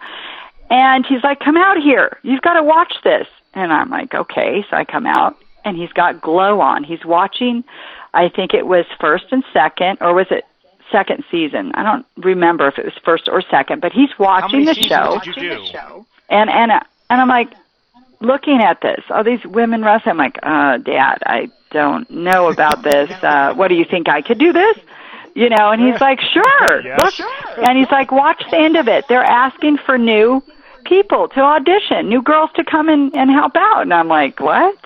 and he's like, "Come out here. You've got to watch this." And I'm like, okay. So I come out. And he's got Glow on. He's watching, I think it was first and second, or was it second season? I don't remember if it was first or second, but he's watching the show. How many seasons did you do? And I'm like, looking at this, all these women wrestling. I'm like, Dad, I don't know about this. What do you think, I could do this? You know, and he's like, sure. Yes. Look. And he's like, watch the end of it. They're asking for new people to audition, new girls to come and help out. And I'm like, what?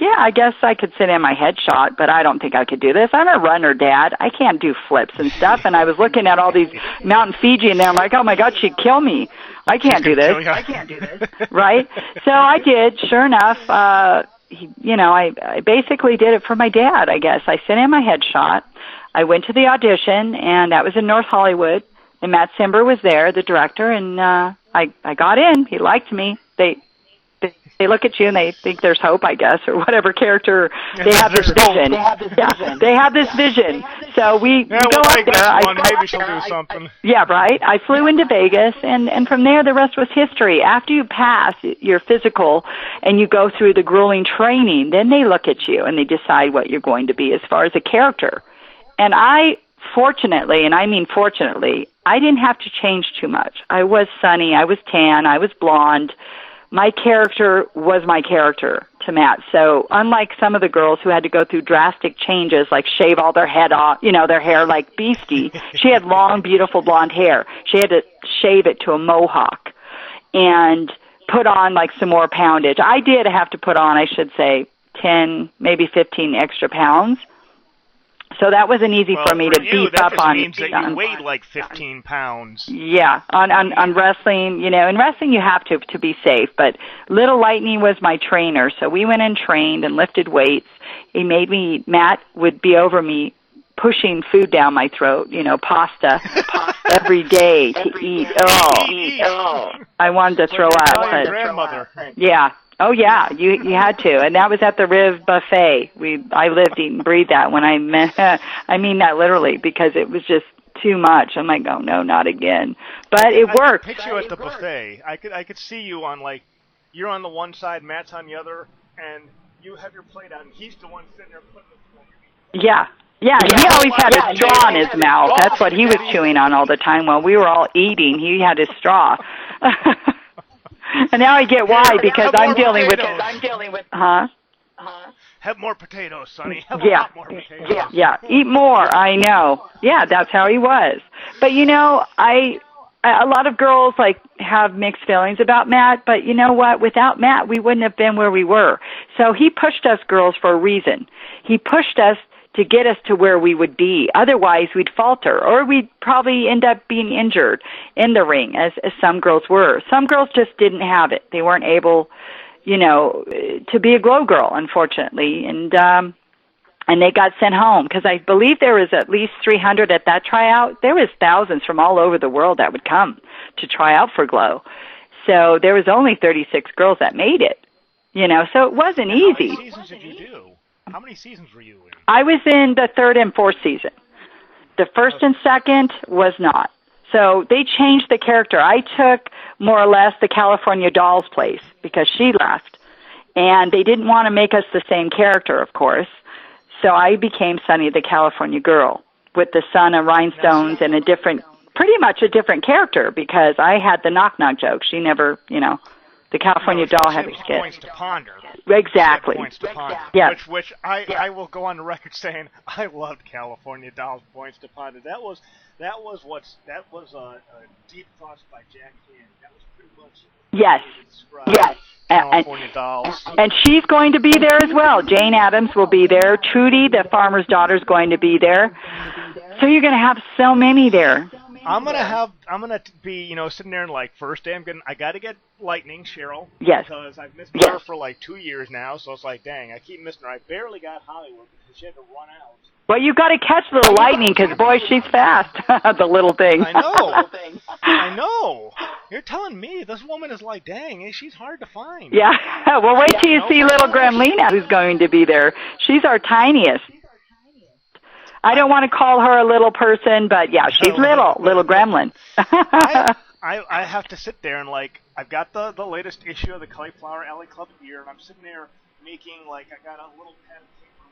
Yeah, I guess I could sit in my headshot, but I don't think I could do this. I'm a runner, Dad. I can't do flips and stuff. And I was looking at all these Mountain Fiji, and I'm like, oh, my God, she'd kill me. I can't do this. Right? So I did. Sure enough, you know, I basically did it for my dad, I guess. I sent in my headshot. I went to the audition, and that was in North Hollywood. And Matt Simber was there, the director, and I got in. He liked me. They look at you and they think there's hope, I guess, or whatever character. They have this vision. They have this vision. So we go up there. Maybe she'll do something. Yeah, right. I flew into Vegas, and from there the rest was history. After you pass your physical and you go through the grueling training, then they look at you and they decide what you're going to be as far as a character. And fortunately, and I mean fortunately, I didn't have to change too much. I was sunny, I was tan, I was blonde. My character was my character to Matt. So unlike some of the girls who had to go through drastic changes, like shave all their head off, you know, their hair like Beastie, she had long, beautiful blonde hair. She had to shave it to a mohawk and put on like some more poundage. I did have to put on, I should say, 10, maybe 15 extra pounds. So that wasn't easy for me to beef up on. That means that you weighed like 15 pounds. Yeah, on wrestling, you know, in wrestling you have to be safe. But Little Lightning was my trainer, so we went and trained and lifted weights. Matt would be over me pushing food down my throat, you know, pasta every day to eat. Oh, I wanted to throw up. But, grandmother. Yeah. Oh yeah, you had to, and that was at the Riv Buffet. I lived, eat, and breathed that. When I mean that literally, because it was just too much. I'm like, oh no, not again. But it worked. I could picture you at the buffet. I could see you on, like, you're on the one side, Matt's on the other, and you have your plate out, and he's the one sitting there putting the. Yeah. Yeah, he always had a straw in his mouth. That's what he was chewing on all the time while we were all eating. He had his straw. And now I get why, because I'm dealing with. Have more potatoes, Sonny. Have a lot more potatoes. Yeah, eat more. I know. Yeah, that's how he was. But you know, a lot of girls like have mixed feelings about Matt. But you know what? Without Matt, we wouldn't have been where we were. So he pushed us girls for a reason. He pushed us to get us to where we would be. Otherwise, we'd falter, or we'd probably end up being injured in the ring, as some girls were. Some girls just didn't have it. They weren't able, you know, to be a glow girl, unfortunately, and they got sent home, because I believe there was at least 300 at that tryout. There was thousands from all over the world that would come to try out for Glow. So there was only 36 girls that made it, you know, so it wasn't easy. How many seasons did you do? How many seasons were you in? I was in the third and fourth season. The first and second was not. So they changed the character. I took more or less the California Doll's place because she left. And they didn't want to make us the same character, of course. So I became Sunny the California Girl with the sun and rhinestones and pretty much a different character because I had the knock-knock joke. She never, the California Doll had the skit. Points to ponder. Exactly. Points to ponder. Yes. Which I will go on the record saying I loved California Doll's Points to Ponder. That was Deep Thoughts by Jack Hand. That was pretty much yes. California Dolls. And she's going to be there as well. Jane Addams will be there. Trudy, the farmer's daughter, is going to be there. So you're going to have so many there. I'm gonna be, sitting there and like first day I gotta get Lightning, Cheryl. Yes. Because I've missed her for like 2 years now, so it's like, dang, I keep missing her. I barely got Hollywood because she had to run out. Well, you got to catch little Lightning because, boy, she's fast. The little thing. I know. You're telling me this woman is like, dang, she's hard to find. Yeah. Well, wait till you see little Gremlina who's going to be there. She's our tiniest. I don't want to call her a little person, but yeah, she's little gremlin. I have to sit there and like, I've got the latest issue of the Cauliflower Alley Club here, and I'm sitting there making like, I got a little pad of paper.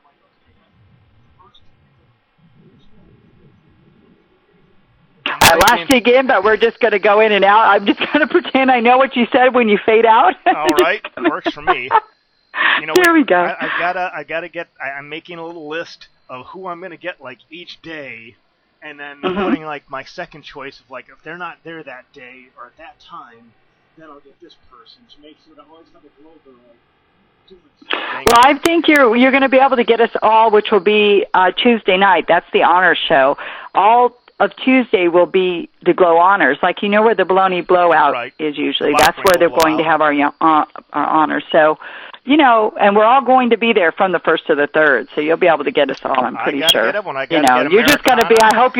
I'm like, I lost you again, but we're just going to go in and out. I'm just going to pretend I know what you said when you fade out. All right, works for me. There we go. I gotta get. I'm making a little list of who I'm gonna get like each day, and then putting like my second choice of like if they're not there that day or at that time, then I'll get this person to make sure that I always have a glow girl. Well, I think you're going to be able to get us all, which will be Tuesday night. That's the honors show. All of Tuesday will be the Glow Honors, like where the Baloney Blowout is usually. That's where they're going to have our honors. So, and we're all going to be there from the 1st to the 3rd, so you'll be able to get us all, I'm pretty sure. You're just going to be, I hope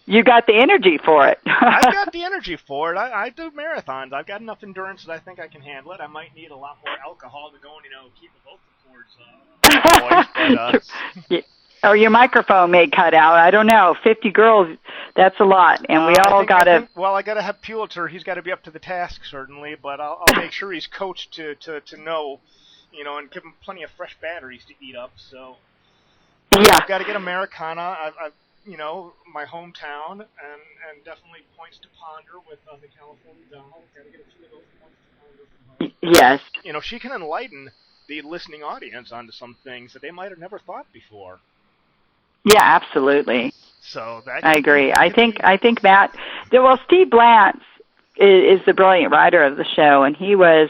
you got the energy for it. I've got the energy for it. I do marathons. I've got enough endurance that I think I can handle it. I might need a lot more alcohol to go and, keep the vocal cords moist, Or your microphone may cut out. I don't know. 50 girls, that's a lot. And we all got to... Well, I got to have Pulitzer. He's got to be up to the task, certainly, but I'll make sure he's coached to know... and give them plenty of fresh batteries to eat up. So, I've got to get Americana. I've my hometown, and definitely Points to Ponder with the California Doll. Got to get a few of those Points to Ponder from her. Yes. She can enlighten the listening audience onto some things that they might have never thought before. Yeah, absolutely. So that I agree. I think Matt. Well, Steve Blantz is the brilliant writer of the show, and he was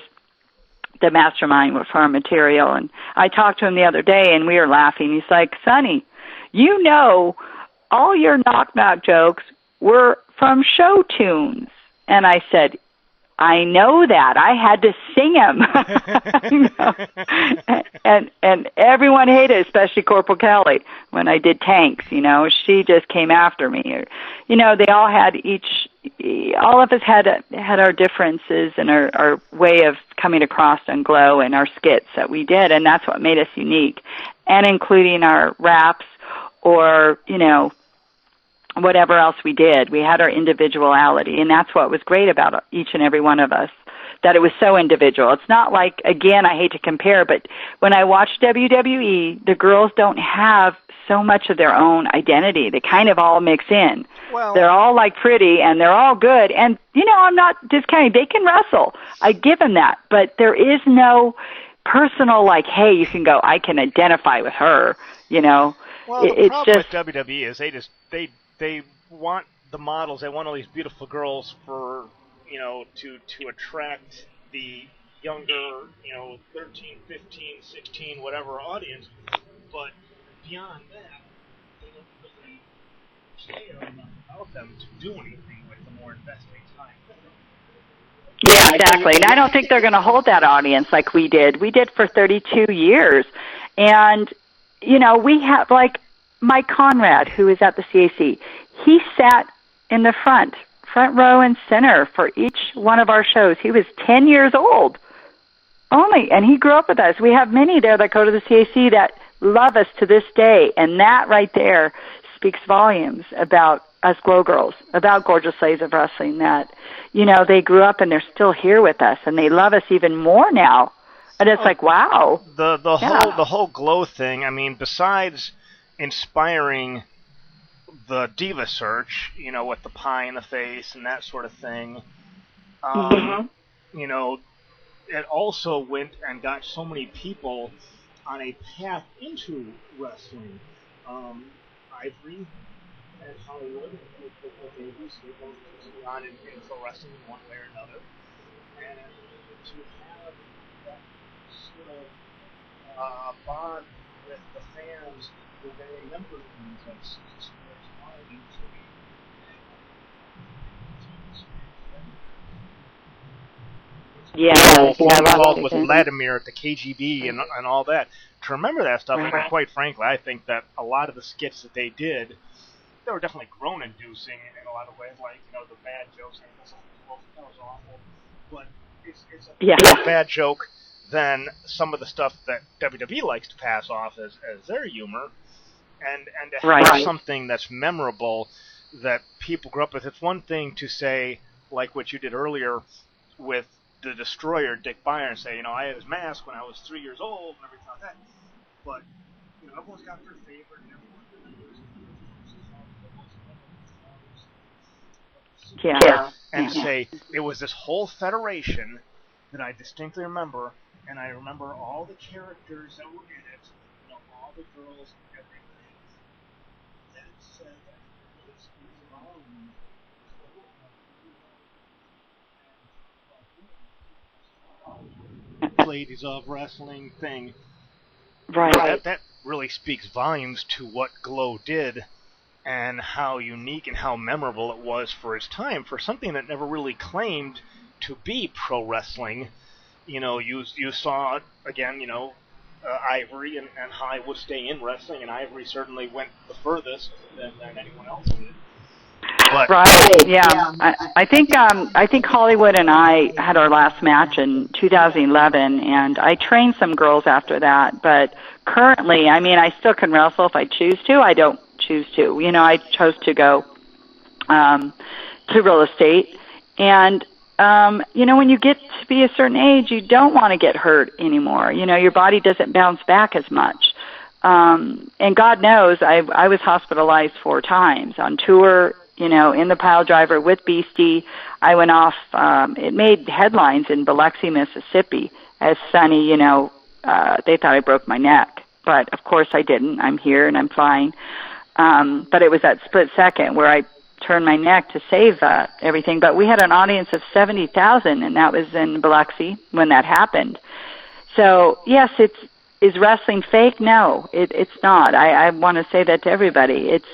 the mastermind for our material. And I talked to him the other day, and we were laughing. He's like, Sonny, all your knock-knock jokes were from show tunes. And I said, I know that. I had to sing them. and everyone hated, especially Corporal Kelly, when I did Tanks. She just came after me. They all had all of us had our differences and our way of coming across on Glow and our skits that we did, and that's what made us unique. And including our raps or, whatever else we did. We had our individuality, and that's what was great about each and every one of us, that it was so individual. It's not like, again, I hate to compare, but when I watch WWE, the girls don't have so much of their own identity. They kind of all mix in. Well, they're all like pretty, and they're all good. And, I'm not discounting. They can wrestle. I give them that. But there is no personal, like, hey, you can go, I can identify with her, Well, the problem just, with WWE is they want the models, they want all these beautiful girls for, to attract the younger, 13, 15, 16, whatever audience. But beyond that, they don't really care enough about them to do anything with them or invest any time with them. Yeah, exactly. And I don't think they're going to hold that audience like we did. We did for 32 years. And, we have, like, Mike Conrad, who is at the CAC, he sat in the front row and center for each one of our shows. He was 10 years old only, and he grew up with us. We have many there that go to the CAC that love us to this day, and that right there speaks volumes about us Glow Girls, about Gorgeous Ladies of Wrestling, that, they grew up and they're still here with us, and they love us even more now. And it's like, wow. The whole Glow thing, I mean, besides inspiring the Diva Search, with the pie in the face and that sort of thing, it also went and got so many people on a path into wrestling. Ivory and Hollywood, with Davis, they both on in pro wrestling in one way or another. And to have that sort of bond with the fans who they remember things like Susan Square's Marty involved with Vladimir at the KGB and all that. To remember that stuff, and quite frankly, I think that a lot of the skits that they did, they were definitely groan-inducing in a lot of ways, like, the bad jokes. That was awful. But it's a bad joke than some of the stuff that WWE likes to pass off as their humor. And to have something that's memorable that people grew up with. It's one thing to say, like what you did earlier with the Destroyer, Dick Byron, say, I had his mask when I was 3 years old and everything like that. But, everyone's got their favorite, and everyone remembers and say, it was this whole federation that I distinctly remember, and I remember all the characters that were in it, all the girls and everything. That said, ladies of wrestling thing. Right. That really speaks volumes to what Glow did and how unique and how memorable it was for its time, for something that never really claimed to be pro wrestling. You saw, again, Ivory and Hollywood stay in wrestling, and Ivory certainly went the furthest than anyone else did. But, I think Hollywood and I had our last match in 2011, and I trained some girls after that. But currently, I still can wrestle if I choose to. I don't choose to. I chose to go to real estate, and when you get to be a certain age, you don't want to get hurt anymore. Your body doesn't bounce back as much. And God knows, I was hospitalized 4 times on tour. In the pile driver with Beastie. I went off, it made headlines in Biloxi, Mississippi, as Sonny, they thought I broke my neck. But, of course, I didn't. I'm here and I'm fine. But it was that split second where I turned my neck to save everything. But we had an audience of 70,000, and that was in Biloxi when that happened. So, yes, is wrestling fake? No, it's not. I want to say that to everybody. It's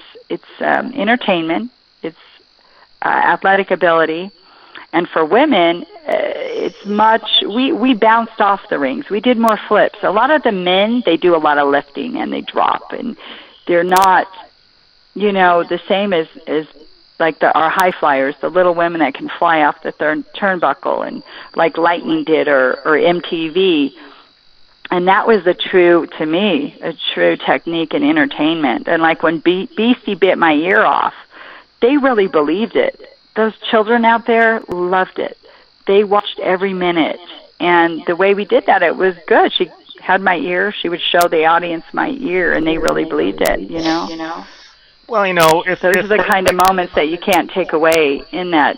entertainment. It's athletic ability. And for women, it's much, we bounced off the rings. We did more flips. A lot of the men, they do a lot of lifting and they drop. And they're not, the same as like our high flyers, the little women that can fly off the turnbuckle, and like Lightning did or MTV. And that was a true technique and entertainment. And like when Beastie bit my ear off, they really believed it. Those children out there loved it. They watched every minute. And the way we did that, it was good. She had my ear. She would show the audience my ear, and they really believed it, Well, those are the kind of moments that you can't take away in that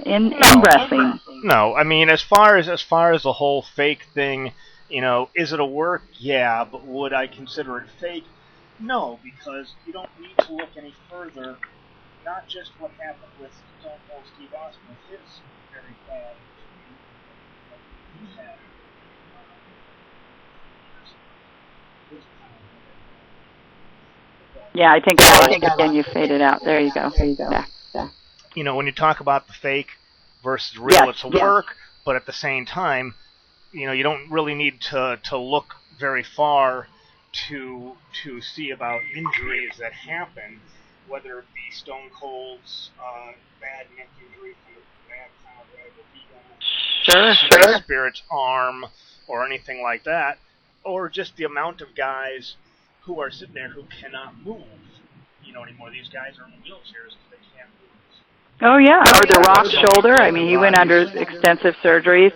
in wrestling. No, as far as the whole fake thing, is it a work? Yeah, but would I consider it fake? No, because you don't need to look any further. Not just what happened with Stone Cold Steve Austin with his very bad he had. Yeah, I think again you faded out. There you go. Back. When you talk about the fake versus real, it's a work, but at the same time, you don't really need to look very far to see about injuries that happen, whether it be Stone Cold's bad neck injury from the bad time he got Spirit's arm or anything like that, or just the amount of guys who are sitting there who cannot move. anymore. These guys are in wheelchairs because they can't move. Oh, yeah. Or the Rock's shoulder. I mean, he went under extensive surgeries.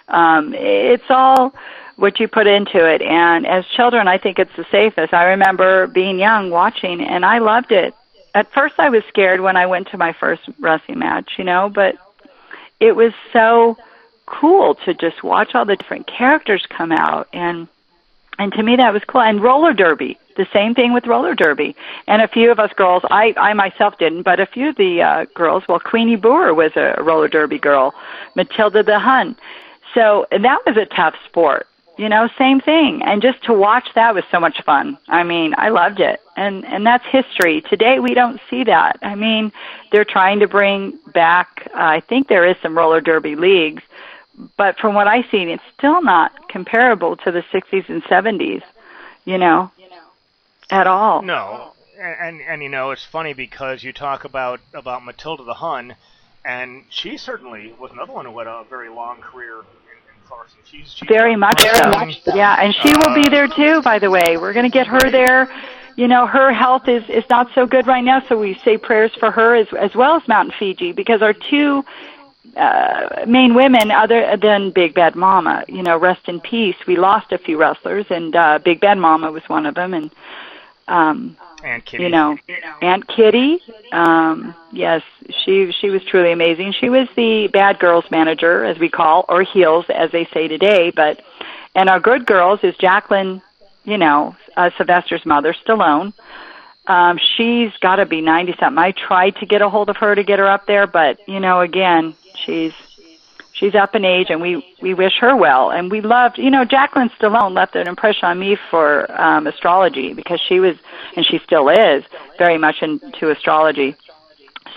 It's all what you put into it. And as children, I think it's the safest. I remember being young, watching, and I loved it. At first, I was scared when I went to my first wrestling match, but it was so cool to just watch all the different characters come out. And to me, that was cool. And roller derby. The same thing with roller derby. And a few of us girls, I myself didn't, but a few of the girls, Queenie Boer was a roller derby girl, Matilda the Hun. So that was a tough sport, same thing. And just to watch that was so much fun. I mean, I loved it. And that's history. Today we don't see that. I mean, they're trying to bring back, I think there is some roller derby leagues, but from what I've seen, it's still not comparable to the 60s and 70s, at all. No, and it's funny because you talk about Matilda the Hun, and she certainly was another one who had a very long career in Carson. She's very much so. Yeah, and she will be there too, by the way. We're going to get her there. Her health is not so good right now, so we say prayers for her as well as Mountain Fiji, because our two main women, other than Big Bad Mama, rest in peace. We lost a few wrestlers, and Big Bad Mama was one of them, and Aunt Kitty. Aunt Kitty. Yes, she was truly amazing. She was the bad girls manager, as we call, or heels, as they say today. And our good girls is Jacqueline, Sylvester's mother, Stallone. She's got to be 90-something. I tried to get a hold of her to get her up there, but, again, she's up in age, and we wish her well. And we loved, Jacqueline Stallone left an impression on me for astrology, because she was, and she still is, very much into astrology.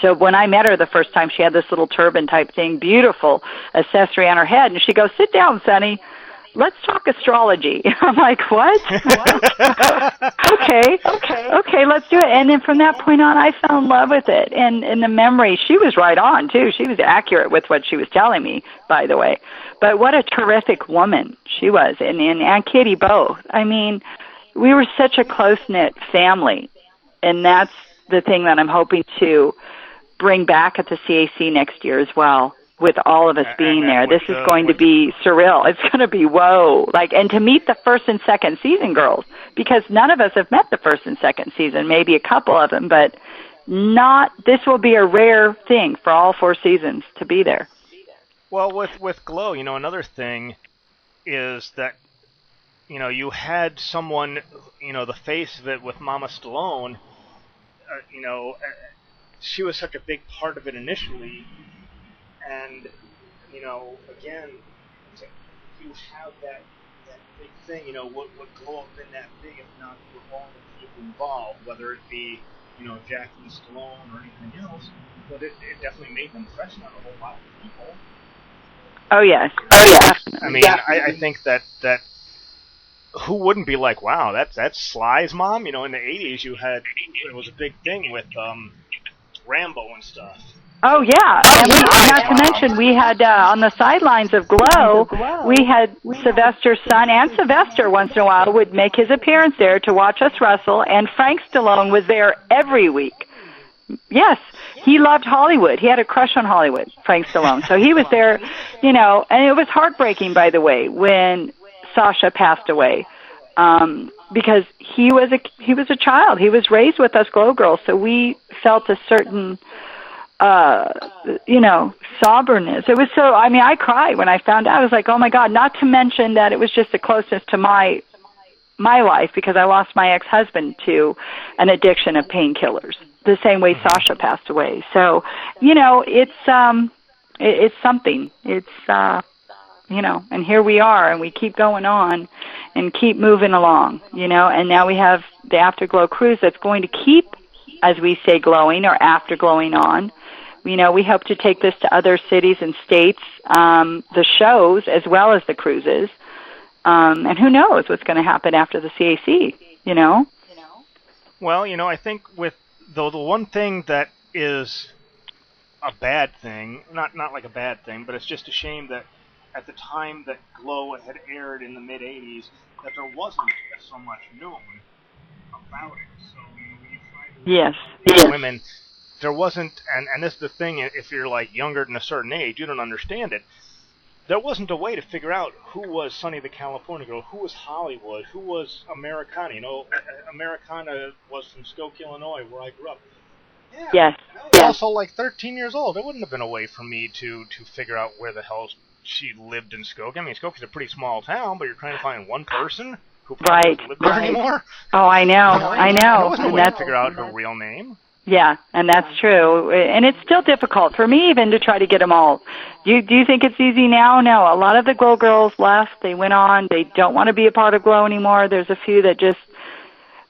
So when I met her the first time, she had this little turban type thing, beautiful accessory on her head, and she goes, "Sit down, Sonny. Let's talk astrology." I'm like, what? Okay, let's do it. And then from that point on, I fell in love with it. And the memory, she was right on, too. She was accurate with what she was telling me, by the way. But what a terrific woman she was, and Aunt Kitty both. I mean, we were such a close-knit family, and that's the thing that I'm hoping to bring back at the CAC next year as well, with all of us being there. This is going to be surreal. It's going to be whoa. And to meet the first and second season girls, because none of us have met the first and second season, maybe a couple of them, but this will be a rare thing for all 4 seasons to be there. Well, with Glow, another thing is that, you had someone, the face of it with Mama Stallone, she was such a big part of it initially. And, again, you have that big thing, would Glow have been that big if not for all the people involved, whether it be, Jacqueline Stallone or anything else, but it definitely made them impression on a whole lot of people. Oh, yes. I mean, I think that who wouldn't be like, wow, that's Sly's mom? In the 80s it was a big thing with Rambo and stuff. Oh, yeah. And not to mention, we had, on the sidelines of Glow, we had Sylvester's son, and Sylvester once in a while would make his appearance there to watch us wrestle, and Frank Stallone was there every week. Yes, he loved Hollywood. He had a crush on Hollywood, Frank Stallone. So he was there, and it was heartbreaking, by the way, when Sasha passed away, because he was a child. He was raised with us Glow girls, so we felt a certain somberness. It was so, I cried when I found out. I was like, oh my God, not to mention that it was just a closeness to my life, because I lost my ex-husband to an addiction of painkillers, the same way Sasha passed away. So, it's something. It's, and here we are, and we keep going on and keep moving along, and now we have the AfterGLOW cruise that's going to keep, as we say, glowing or after-glowing on. We hope to take this to other cities and states, the shows as well as the cruises. And who knows what's going to happen after the CAC, Well, I think the one thing that is a bad thing, not like a bad thing, but it's just a shame that at the time that Glow had aired in the mid-'80s, that there wasn't so much known about it. So we tried to Yes. women, there wasn't, and this is the thing, if you're like younger than a certain age, you don't understand it. There wasn't a way to figure out who was Sunny the California Girl, who was Hollywood, who was Americana. You know, Americana was from Skokie, Illinois, where I grew up. Yeah, Yes. I was also like 13 years old. There wouldn't have been a way for me to figure out where the hell she lived in Skokie. I mean, Skokie's a pretty small town, but you're trying to find one person who probably doesn't live there anymore. Oh, I know. I know. There wasn't a way to figure out her real name. Yeah, and that's true. And it's still difficult for me even to try to get them all. Do you think it's easy now? No. A lot of the Glow girls left. They went on. They don't want to be a part of Glow anymore. There's a few that just,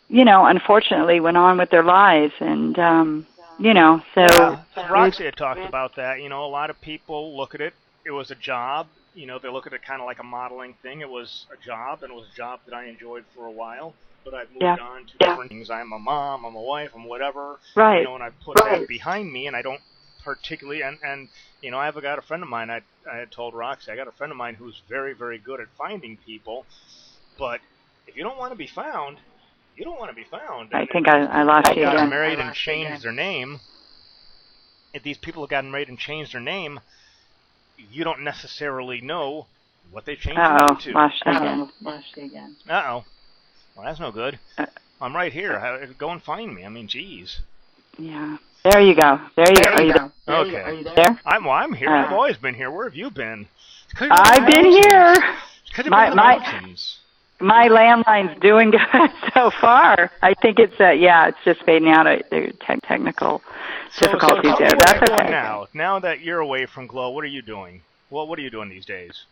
unfortunately went on with their lives. And, so... Roxy had talked about that. A lot of people look at it. It was a job. They look at it kind of like a modeling thing. It was a job, and it was a job that I enjoyed for a while. But I've moved on to different things. I'm a mom, I'm a wife, I'm whatever. Right. And I put that behind me, and I don't particularly, and I've got a friend of mine, I had told Roxy, I got a friend of mine who's very, very good at finding people, but if you don't want to be found, you don't want to be found. I think I lost you again. Got married and changed their name. If these people have gotten married and changed their name, you don't necessarily know what they changed their name to. Lost you again. Uh-oh. Well, that's no good. I'm right here. Go and find me. I mean, geez. Yeah. There you go. There you go. Are you there? Okay. Are you there? I'm here. I've always been here. Where have you been? I've been here. My landline's doing good so far. I think it's it's just fading out. Technical difficulties there. That's okay. Now that you're away from Glow, what are you doing? Well, what are you doing these days?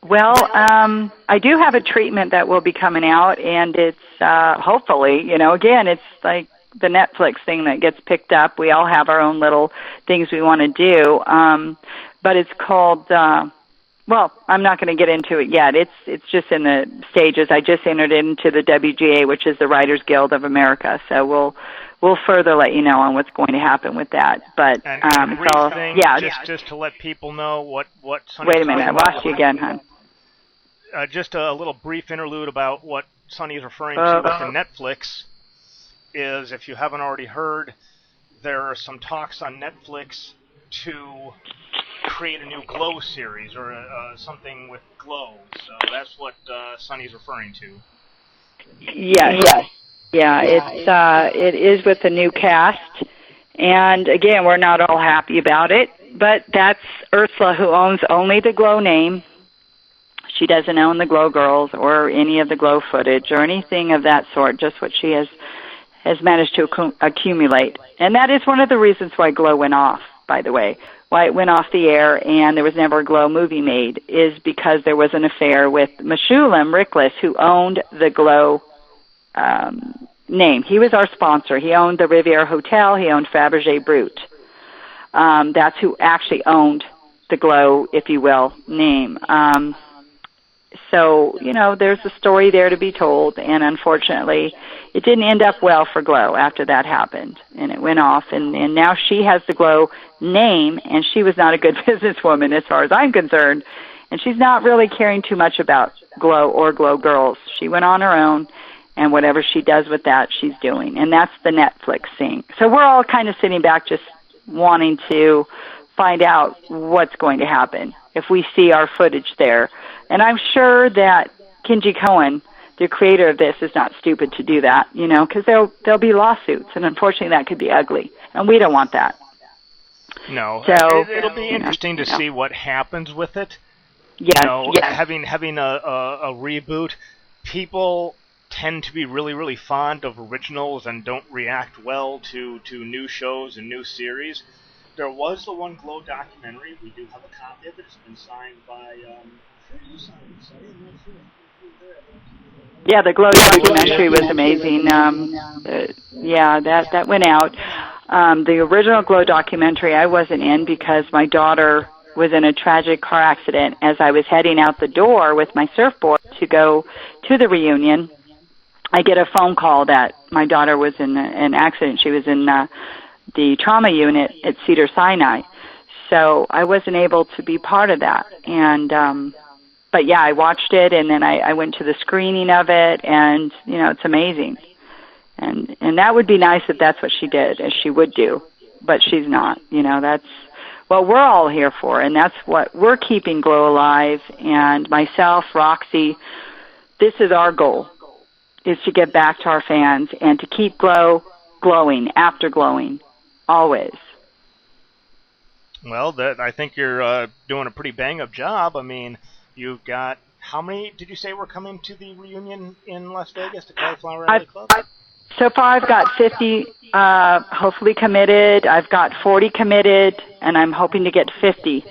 Well, I do have a treatment that will be coming out, and it's hopefully, again, it's like the Netflix thing that gets picked up. We all have our own little things we want to do, but it's called. Well, I'm not going to get into it yet. It's just in the stages. I just entered into the WGA, which is the Writers Guild of America. So we'll further let you know on what's going to happen with that. But just to let people know what. Wait a minute, I lost you again, hon. Just a little brief interlude about what Sonny is referring to with the Netflix is, if you haven't already heard, there are some talks on Netflix to create a new Glow series or something with Glow. So that's what Sonny's referring to. Yes. Yeah, it is with the new cast. And again, we're not all happy about it, but that's Ursula, who owns only the Glow name. She doesn't own the Glow Girls or any of the Glow footage or anything of that sort, just what she has managed to accumulate. And that is one of the reasons why Glow went off, by the way. Why it went off the air and there was never a Glow movie made is because there was an affair with Meshulam Rickless, who owned the Glow name. He was our sponsor. He owned the Riviera Hotel. He owned Fabergé Brut. That's who actually owned the Glow, if you will, name. So, there's a story there to be told, and unfortunately, it didn't end up well for Glow after that happened, and it went off, and now she has the Glow name, and she was not a good businesswoman as far as I'm concerned, and she's not really caring too much about Glow or Glow Girls. She went on her own, and whatever she does with that, she's doing, and that's the Netflix thing. So we're all kind of sitting back just wanting to find out what's going to happen if we see our footage there. And I'm sure that Kenji Cohen, the creator of this, is not stupid to do that, because there'll be lawsuits, and unfortunately that could be ugly, and we don't want that. No, so it'll be interesting to see what happens with it. Yes, having a reboot, people tend to be really, really fond of originals and don't react well to new shows and new series. There was the one Glow documentary. We do have a copy of it. It's been signed by. Yeah, the Glow documentary was amazing. That went out. The original Glow documentary I wasn't in because my daughter was in a tragic car accident as I was heading out the door with my surfboard to go to the reunion. I get a phone call that my daughter was in an accident. She was in the trauma unit at Cedars-Sinai. So I wasn't able to be part of that. And but yeah, I watched it, and then I went to the screening of it, and it's amazing. And that would be nice if that's what she did, as she would do. But she's not. That's what we're all here for, and that's what we're keeping Glow alive. And myself, Roxy, this is our goal, is to get back to our fans and to keep Glow glowing, afterglowing, always. Well, I think you're doing a pretty bang-up job. I mean, you've got, how many did you say were coming to the reunion in Las Vegas, the Cauliflower Alley Club? So far, I've got 50 hopefully committed. I've got 40 committed, and I'm hoping to get 50.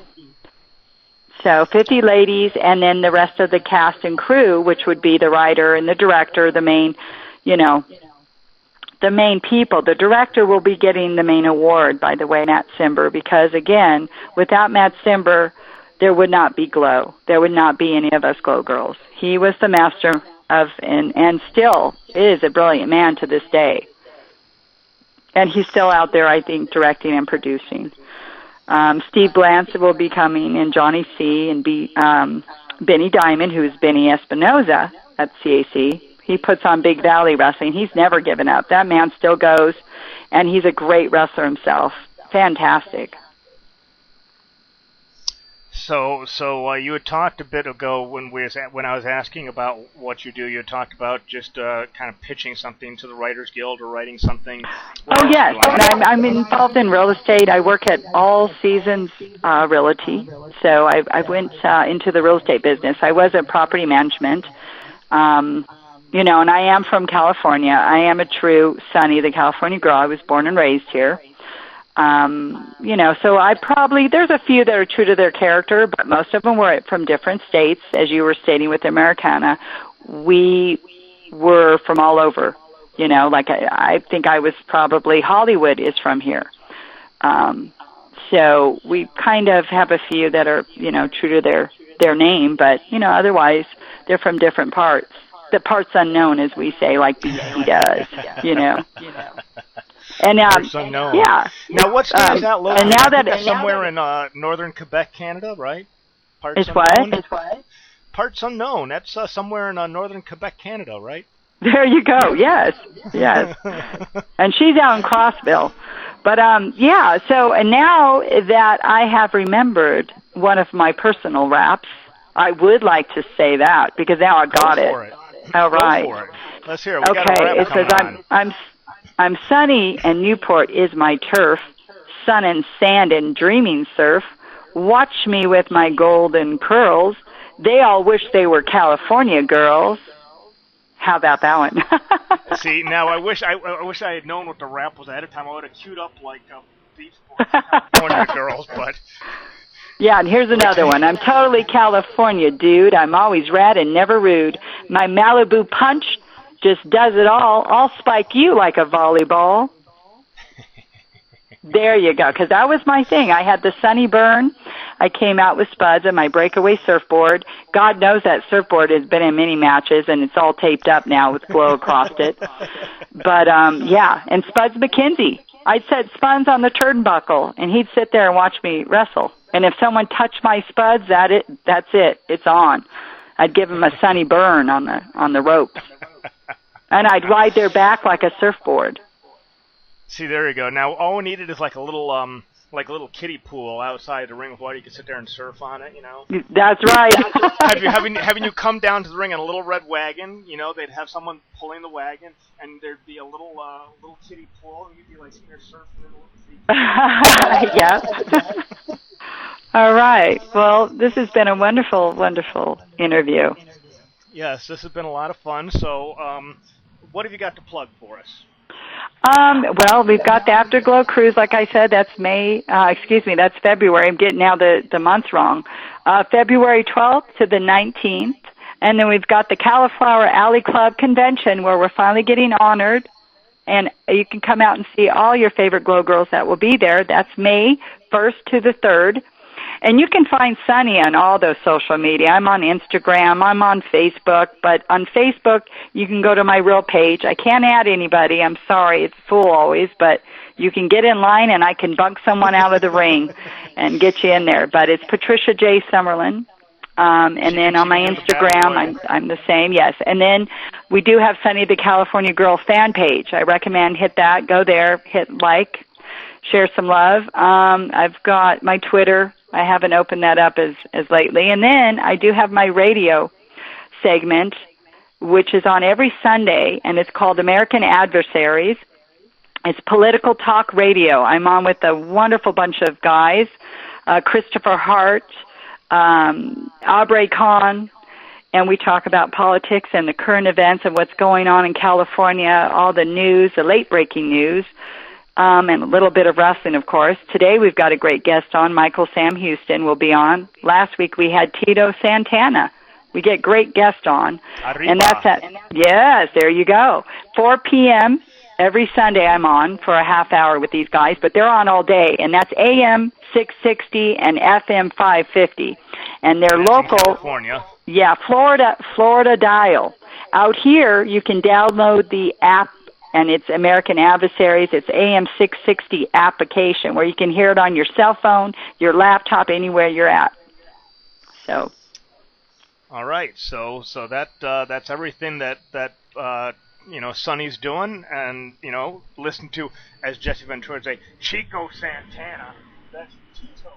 So 50 ladies, and then the rest of the cast and crew, which would be the writer and the director, the main, the main people. The director will be getting the main award, by the way, Matt Cimber, because, again, without Matt Cimber, there would not be Glow. There would not be any of us Glow girls. He was the master of, and still is a brilliant man to this day. And he's still out there, I think, directing and producing. Steve Glantz will be coming, and Johnny C., and Benny Diamond, who's Benny Espinoza at CAC. He puts on Big Valley Wrestling. He's never given up. That man still goes, and he's a great wrestler himself. Fantastic. So you had talked a bit ago when I was asking about what you do. You had talked about just kind of pitching something to the Writers Guild or writing something. Oh yes, and I'm involved in real estate. I work at All Seasons Realty, so I went into the real estate business. I was at property management, and I am from California. I am a true Sunny, the California girl. I was born and raised here. So there's a few that are true to their character, but most of them were from different states. As you were stating with Americana, we were from all over, I think I was probably, Hollywood is from here. So we kind of have a few that are, true to their name, but, otherwise they're from different parts. The parts unknown, as we say, like BC does, And unknown. Yeah. Now, what state is that located? And now that's somewhere in northern Quebec, Canada, right? It's what? Parts unknown. That's somewhere in northern Quebec, Canada, right? There you go. Yes. And she's out in Crossville. But So, and now that I have remembered one of my personal raps, I would like to say that because now I got it. All right. Go for it. Let's hear it. We got a rap coming on. I'm sunny and Newport is my turf, sun and sand and dreaming surf. Watch me with my golden curls. They all wish they were California girls. How about that one? See, now I wish I had known what the rap was ahead of time. I would have queued up like Beach Boys, California girls, but. Yeah, and here's another one. I'm totally California, dude. I'm always rad and never rude. My Malibu punch just does it all. I'll spike you like a volleyball. There you go, because that was my thing. I had the sunny burn. I came out with Spuds and my breakaway surfboard. God knows that surfboard has been in many matches, and it's all taped up now with glow across it. But, and Spuds McKenzie. I'd set Spuds on the turnbuckle, and he'd sit there and watch me wrestle. And if someone touched my Spuds, that's it. It's on. I'd give him a sunny burn on the ropes. And I'd ride their back like a surfboard. See, there you go. Now, all we needed is like a little kiddie pool outside the ring with water. You could sit there and surf on it, That's right. having you come down to the ring in a little red wagon, they'd have someone pulling the wagon, and there'd be a little kiddie pool, and you'd be like sitting there surfing. Yeah. All right. Well, this has been a wonderful, wonderful interview. Yes, this has been a lot of fun. So, what have you got to plug for us? Well, we've got the Afterglow Cruise, like I said, that's that's February. I'm getting now the months wrong. February 12th to the 19th. And then we've got the Cauliflower Alley Club Convention where we're finally getting honored. And you can come out and see all your favorite Glow girls that will be there. That's May 1st to the 3rd. And you can find Sunny on all those social media. I'm on Instagram. I'm on Facebook. But on Facebook, you can go to my real page. I can't add anybody. I'm sorry. It's full always. But you can get in line, and I can bunk someone out of the ring and get you in there. But it's Patricia J. Summerlin And then on my Instagram, I'm the same, yes. And then we do have Sunny the California Girl fan page. I recommend hit that. Go there, hit like, share some love. I've got my Twitter. I haven't opened that up as lately. And then I do have my radio segment, which is on every Sunday, and it's called American Adversaries. It's political talk radio. I'm on with a wonderful bunch of guys, Christopher Hart, Aubrey Kahn, and we talk about politics and the current events and what's going on in California, all the news, the late-breaking news, and a little bit of wrestling, of course. Today we've got a great guest on. Michael Sam Houston will be on. Last week we had Tito Santana. We get great guests on. Arriba. And that's at, yes, there you go. 4 p.m. every Sunday I'm on for a half hour with these guys, but they're on all day, and that's AM 660 and FM 550. And they're local. California. Yeah, Florida dial. Out here, you can download the app, and it's American Adversaries. It's AM 660 application, where you can hear it on your cell phone, your laptop, anywhere you're at. So. All right, so that's everything that Sonny's doing, and listen to, as Jesse Ventura would say, Chico Santana. That's Tito.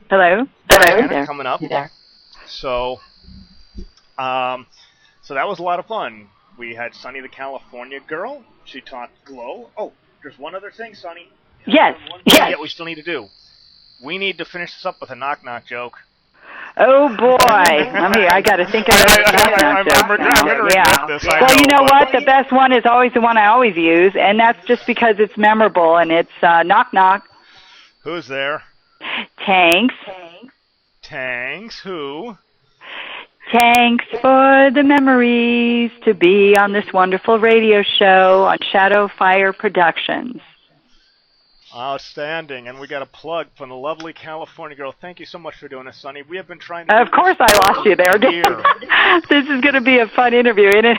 Hello. Santana coming up. So, so that was a lot of fun. We had Sunny the California Girl. She talked glow. Oh, there's one other thing, Sunny. Yes. Yeah, we still need to do. We need to finish this up with a knock-knock joke. Oh boy! I got to think of it. Yeah. Well, you know what? The best one is always the one I always use, and that's just because it's memorable, and it's knock knock. Who's there? Tanks. Tanks. Who? Thanks for the memories to be on this wonderful radio show on Shadow Fire Productions. Outstanding. And we got a plug from the lovely California Girl. Thank you so much for doing this, Sonny. We have been trying to... Of course I lost you there. This is going to be a fun interview, isn't it?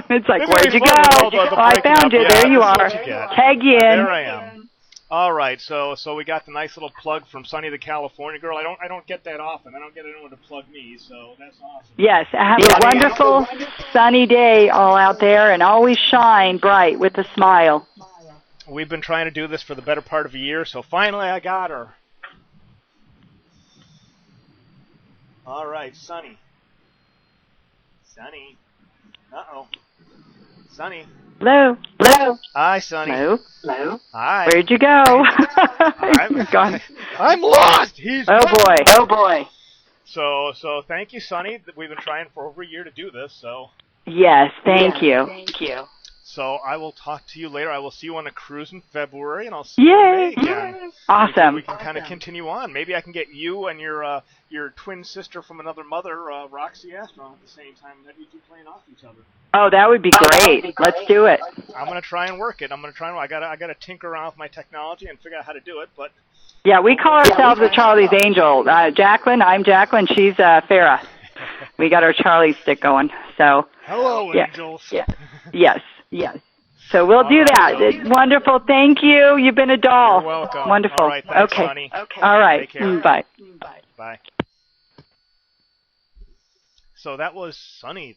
It's like, where'd you go? I found you. There you are. Tag you in. There I am. All right, so we got the nice little plug from Sunny the California Girl. I don't get that often. I don't get anyone to plug me, so that's awesome. Yes, have a wonderful sunny day all out there, and always shine bright with a smile. We've been trying to do this for the better part of a year, so finally I got her. All right, Sunny. Sunny. Uh-oh. Sunny. Hello. Hi, Sunny. Hello. Hi. Where'd you go? He's gone. I'm lost. Oh boy. So thank you, Sunny. We've been trying for over a year to do this, so. Yes, thank you. So I will talk to you later. I will see you on a cruise in February, and I'll see you in May again. Awesome. We can kind of continue on. Maybe I can get you and your twin sister from another mother, Roxy Astron, at the same time. Maybe you two playing off each other. Oh, that would be great. Let's do it. I'm gonna try and work it. I gotta tinker around with my technology and figure out how to do it. But yeah, we call ourselves the Charlie's Angel. Jacqueline, I'm Jacqueline. She's Farrah. We got our Charlie stick going. So. Hello, angels. Yeah. Yes. So we'll do that. Wonderful. Thank you. You've been a doll. You're welcome. Wonderful. All right, thanks, okay. Sonny. All right. Take care. Bye. Bye. So that was Sunny.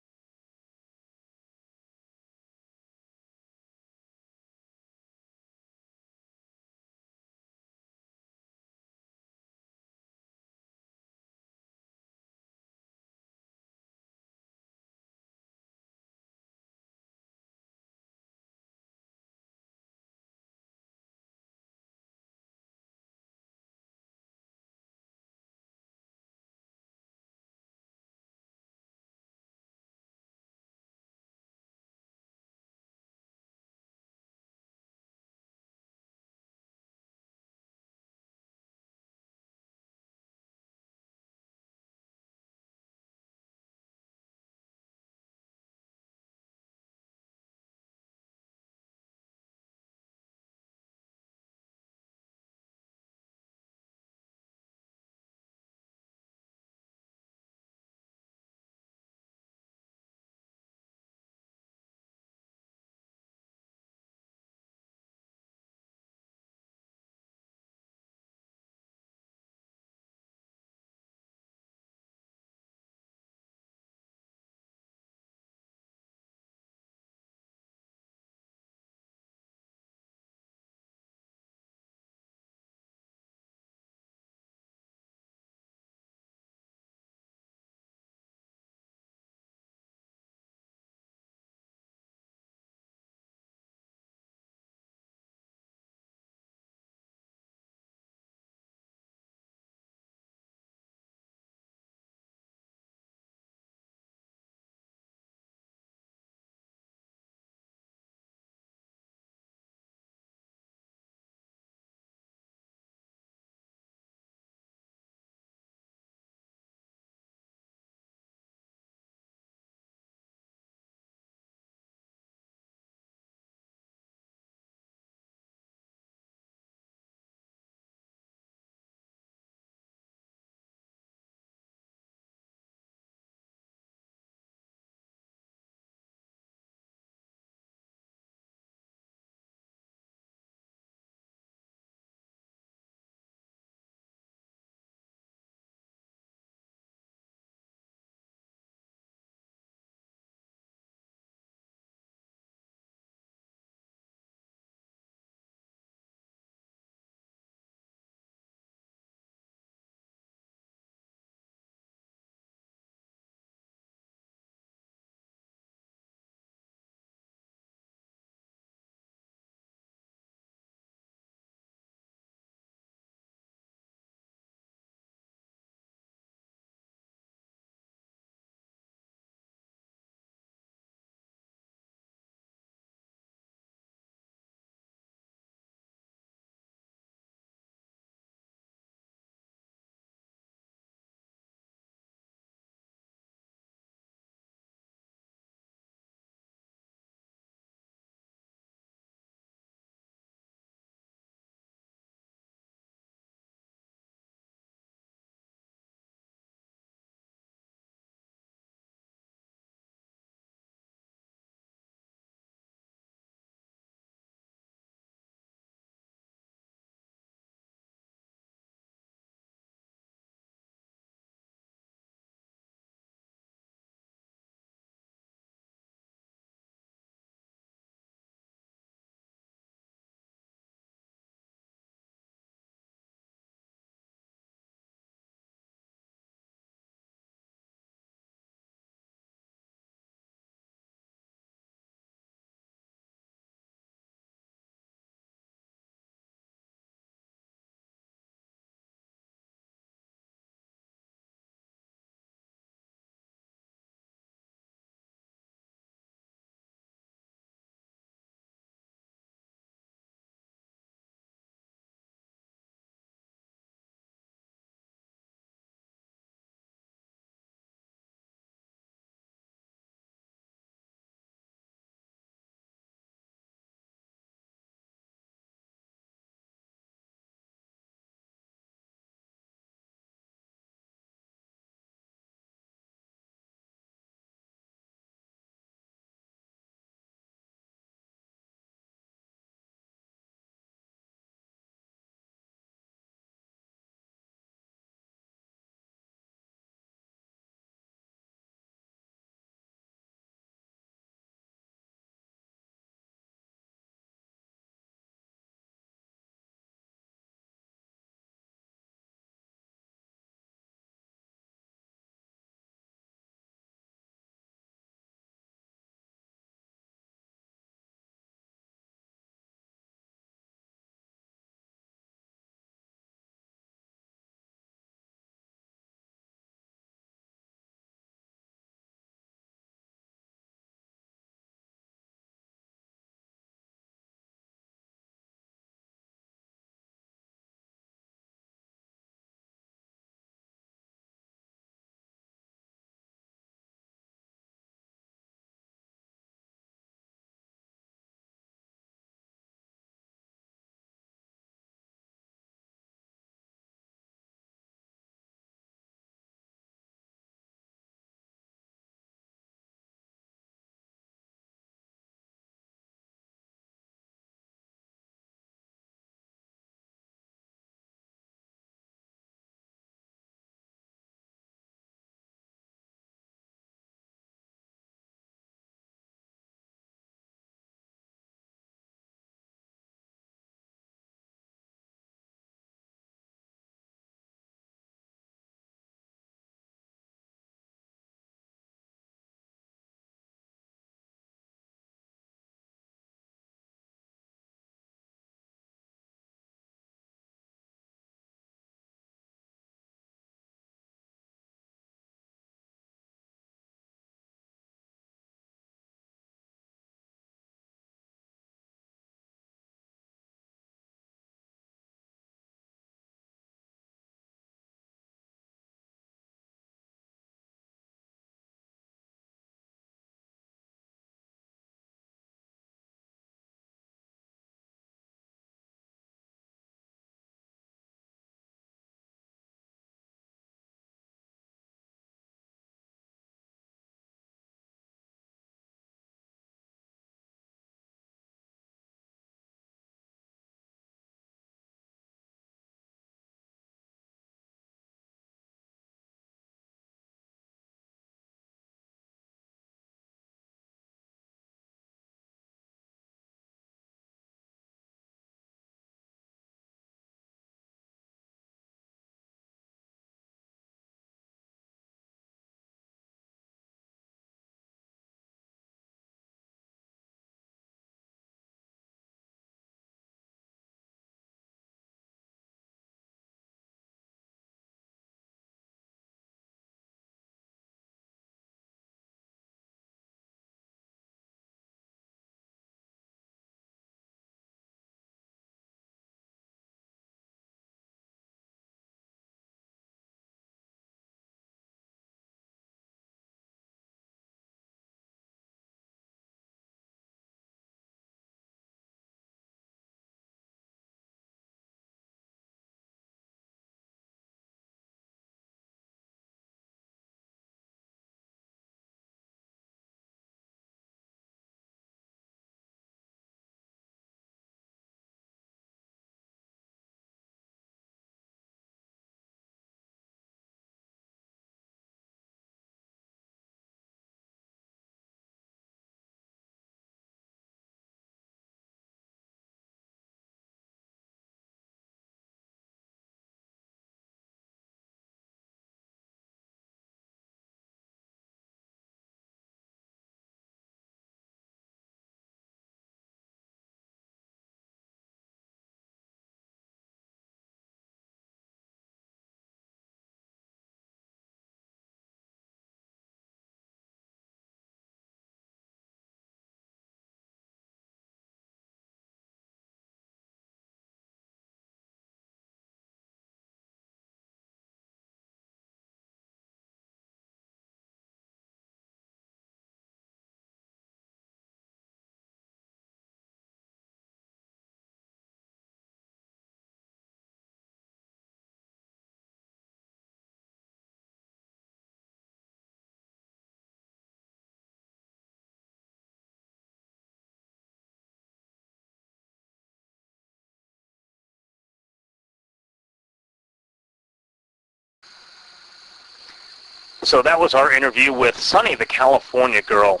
So that was our interview with Sunny, the California girl.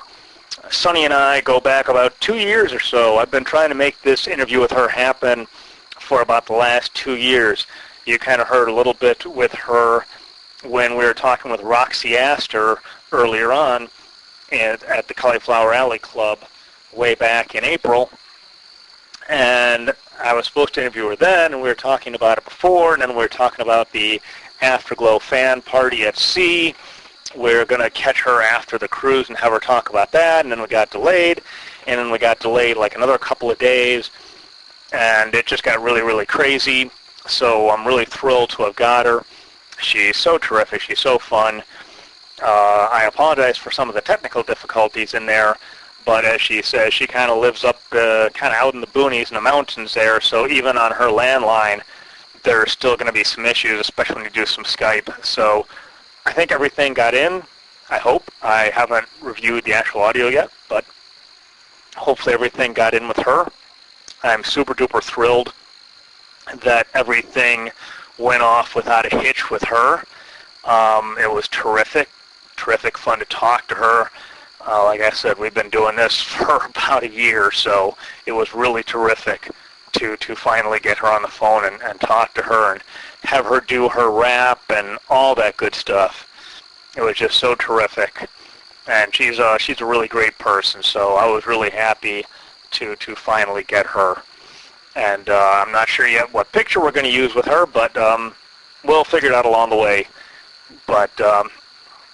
Sunny and I go back about 2 years or so. I've been trying to make this interview with her happen for about the last 2 years. You kind of heard a little bit with her when we were talking with Roxy Astor earlier on at the Cauliflower Alley Club way back in April. And I was supposed to interview her then, and we were talking about it before, and then we were talking about the AfterGLOW Fan Party at sea. We were going to catch her after the cruise and have her talk about that, and then we got delayed, and then we got delayed like another couple of days, and it just got really, really crazy. So I'm really thrilled to have got her. She's so terrific. She's so fun. I apologize for some of the technical difficulties in there, but as she says, she kind of lives up kind of out in the boonies and the mountains there, so even on her landline, there's still going to be some issues, especially when you do some Skype. So I think everything got in, I hope. I haven't reviewed the actual audio yet, but hopefully everything got in with her. I'm super duper thrilled that everything went off without a hitch with her. It was terrific fun to talk to her. Like I said, we've been doing this for about a year, so it was really terrific to finally get her on the phone and talk to her and have her do her rap and all that good stuff. It was just so terrific. And she's a really great person, so I was really happy to finally get her. And I'm not sure yet what picture we're going to use with her, but we'll figure it out along the way. But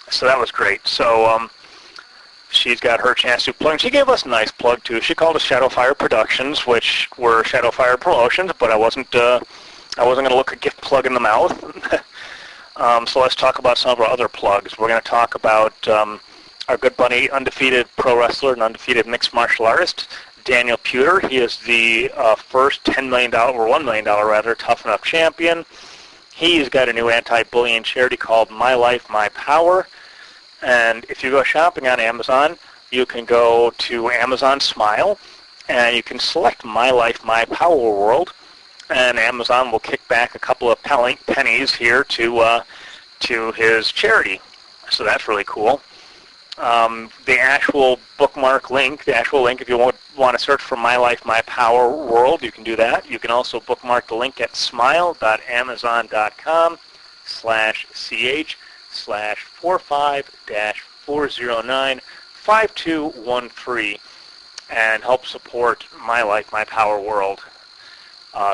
so that was great. So she's got her chance to plug. She gave us a nice plug too. She called us Shadowfire Productions, which were Shadowfire Promotions, but I wasn't going to look a gift plug in the mouth. So let's talk about some of our other plugs. We're going to talk about our good buddy, undefeated pro wrestler and undefeated mixed martial artist, Daniel Puder. He is the first $10 million, or $1 million rather, Tough Enough champion. He's got a new anti-bullying charity called My Life, My Power. And if you go shopping on Amazon, you can go to Amazon Smile, and you can select My Life, My Power World, and Amazon will kick back a couple of pennies here to his charity. So that's really cool. The actual bookmark link, if you want to search for My Life, My Power World, you can do that. You can also bookmark the link at smile.amazon.com/ch/45-409-5213 and help support My Life, My Power World.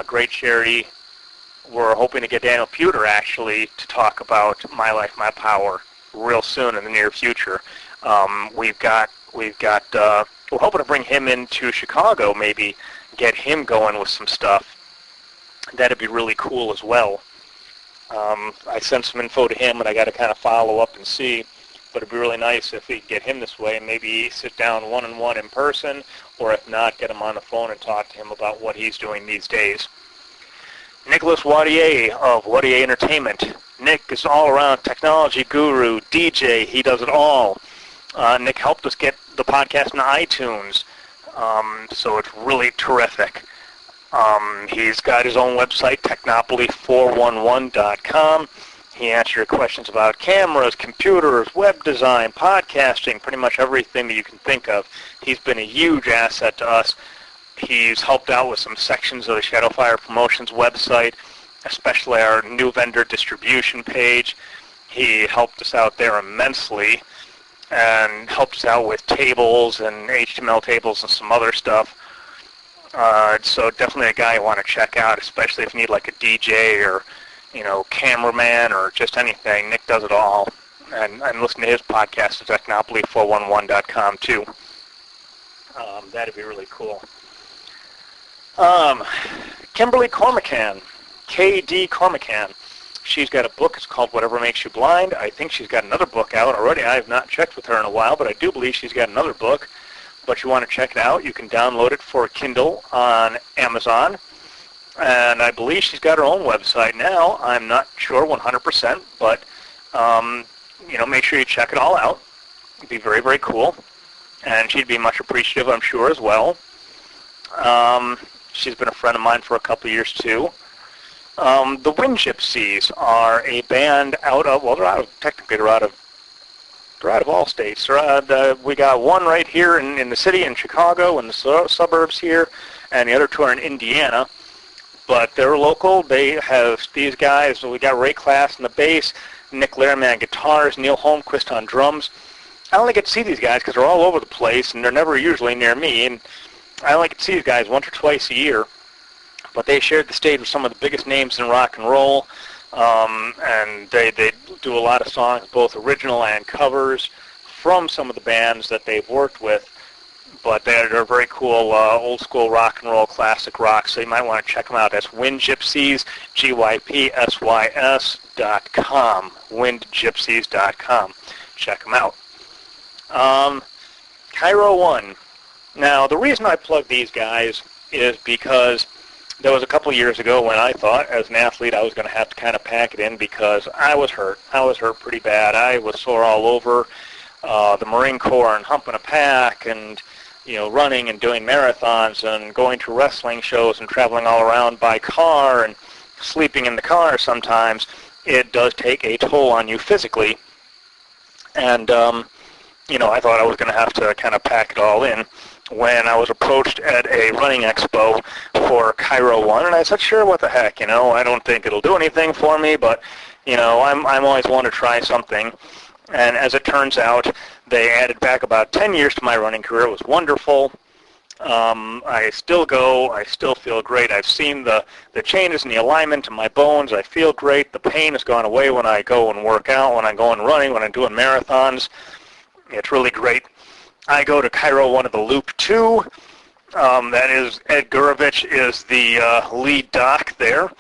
Great charity. We're hoping to get Daniel Puder actually to talk about My Life, My Power real soon in the near future. We're hoping to bring him into Chicago, maybe get him going with some stuff. That'd be really cool as well. I sent some info to him, and I got to kind of follow up and see. But it'd be really nice if we could get him this way and maybe sit down one-on-one in person, or if not, get him on the phone and talk to him about what he's doing these days. Nicholas Wadier of Wadier Entertainment. Nick is all-around technology guru, DJ. He does it all. Nick helped us get the podcast on iTunes, so it's really terrific. He's got his own website, technopoly411.com. He answers your questions about cameras, computers, web design, podcasting, pretty much everything that you can think of. He's been a huge asset to us. He's helped out with some sections of the Shadowfire Promotions website, especially our new vendor distribution page. He helped us out there immensely and helped us out with tables and HTML tables and some other stuff. So definitely a guy you want to check out, especially if you need like a DJ or cameraman or just anything. Nick does it all. And listen to his podcast at technopoly411.com too. That'd be really cool. Kimberly Cormican, KD Cormican. She's got a book. It's called Whatever Makes You Blind. I think she's got another book out already. I have not checked with her in a while, but I do believe she's got another book. But you want to check it out, you can download it for Kindle on Amazon. And I believe she's got her own website now. I'm not sure 100%, but make sure you check it all out. It'd be very, very cool. And she'd be much appreciative, I'm sure, as well. She's been a friend of mine for a couple of years, too. The Wind Gypsies are a band they're out of They're out of all states. We got one right here in the city in Chicago, in the suburbs here, and the other two are in Indiana. But they're local. They have these guys. So we got Ray Class on the bass, Nick Laramie on guitars, Neil Holmquist on drums. I only get to see these guys because they're all over the place, and they're never usually near me. And I only get to see these guys once or twice a year. But they shared the stage with some of the biggest names in rock and roll. And they do a lot of songs, both original and covers, from some of the bands that they've worked with. But they're very cool, old school rock and roll, classic rock. So you might want to check them out. That's WindGypsies, GYPSYS.com, WindGypsies.com. Check them out. Cairo 1. Now, the reason I plug these guys is because there was a couple of years ago when I thought, as an athlete, I was going to have to kind of pack it in because I was hurt. I was hurt pretty bad. I was sore all over the Marine Corps and humping a pack and, running and doing marathons and going to wrestling shows and traveling all around by car and sleeping in the car sometimes. It does take a toll on you physically. And, I thought I was going to have to kind of pack it all in when I was approached at a running expo for Cairo 1, and I said, sure, what the heck, I don't think it'll do anything for me, but, I'm always one to try something. And as it turns out, they added back about 10 years to my running career. It was wonderful. I still go. I still feel great. I've seen the changes in the alignment in my bones. I feel great. The pain has gone away when I go and work out, when I go and running, when I'm doing marathons. It's really great. I go to Cairo 1 of the Loop 2. That is, Ed Gurovich is the lead doc there.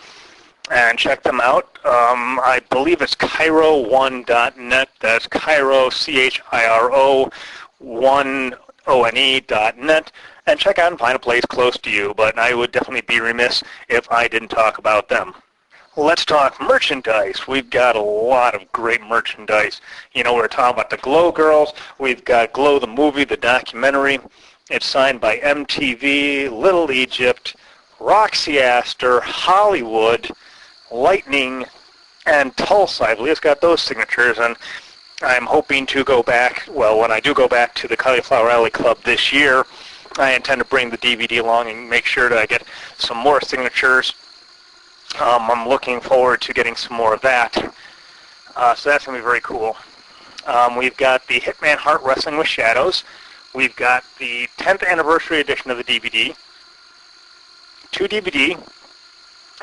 And check them out. I believe it's Cairo1.net. That's Cairo, Chiro, 1one.net. And check out and find a place close to you. But I would definitely be remiss if I didn't talk about them. Let's talk merchandise. We've got a lot of great merchandise. We're talking about the Glow Girls. We've got Glow the movie, the documentary. It's signed by MTV, Little Egypt, Roxy Astor, Hollywood, Lightning, and Tulsa. I believe it's got those signatures, and I'm hoping to go back, when I do go back to the Cauliflower Alley Club this year, I intend to bring the DVD along and make sure that I get some more signatures. I'm looking forward to getting some more of that. So that's going to be very cool. We've got the Hitman Heart Wrestling with Shadows. We've got the 10th anniversary edition of the DVD. 2 DVD.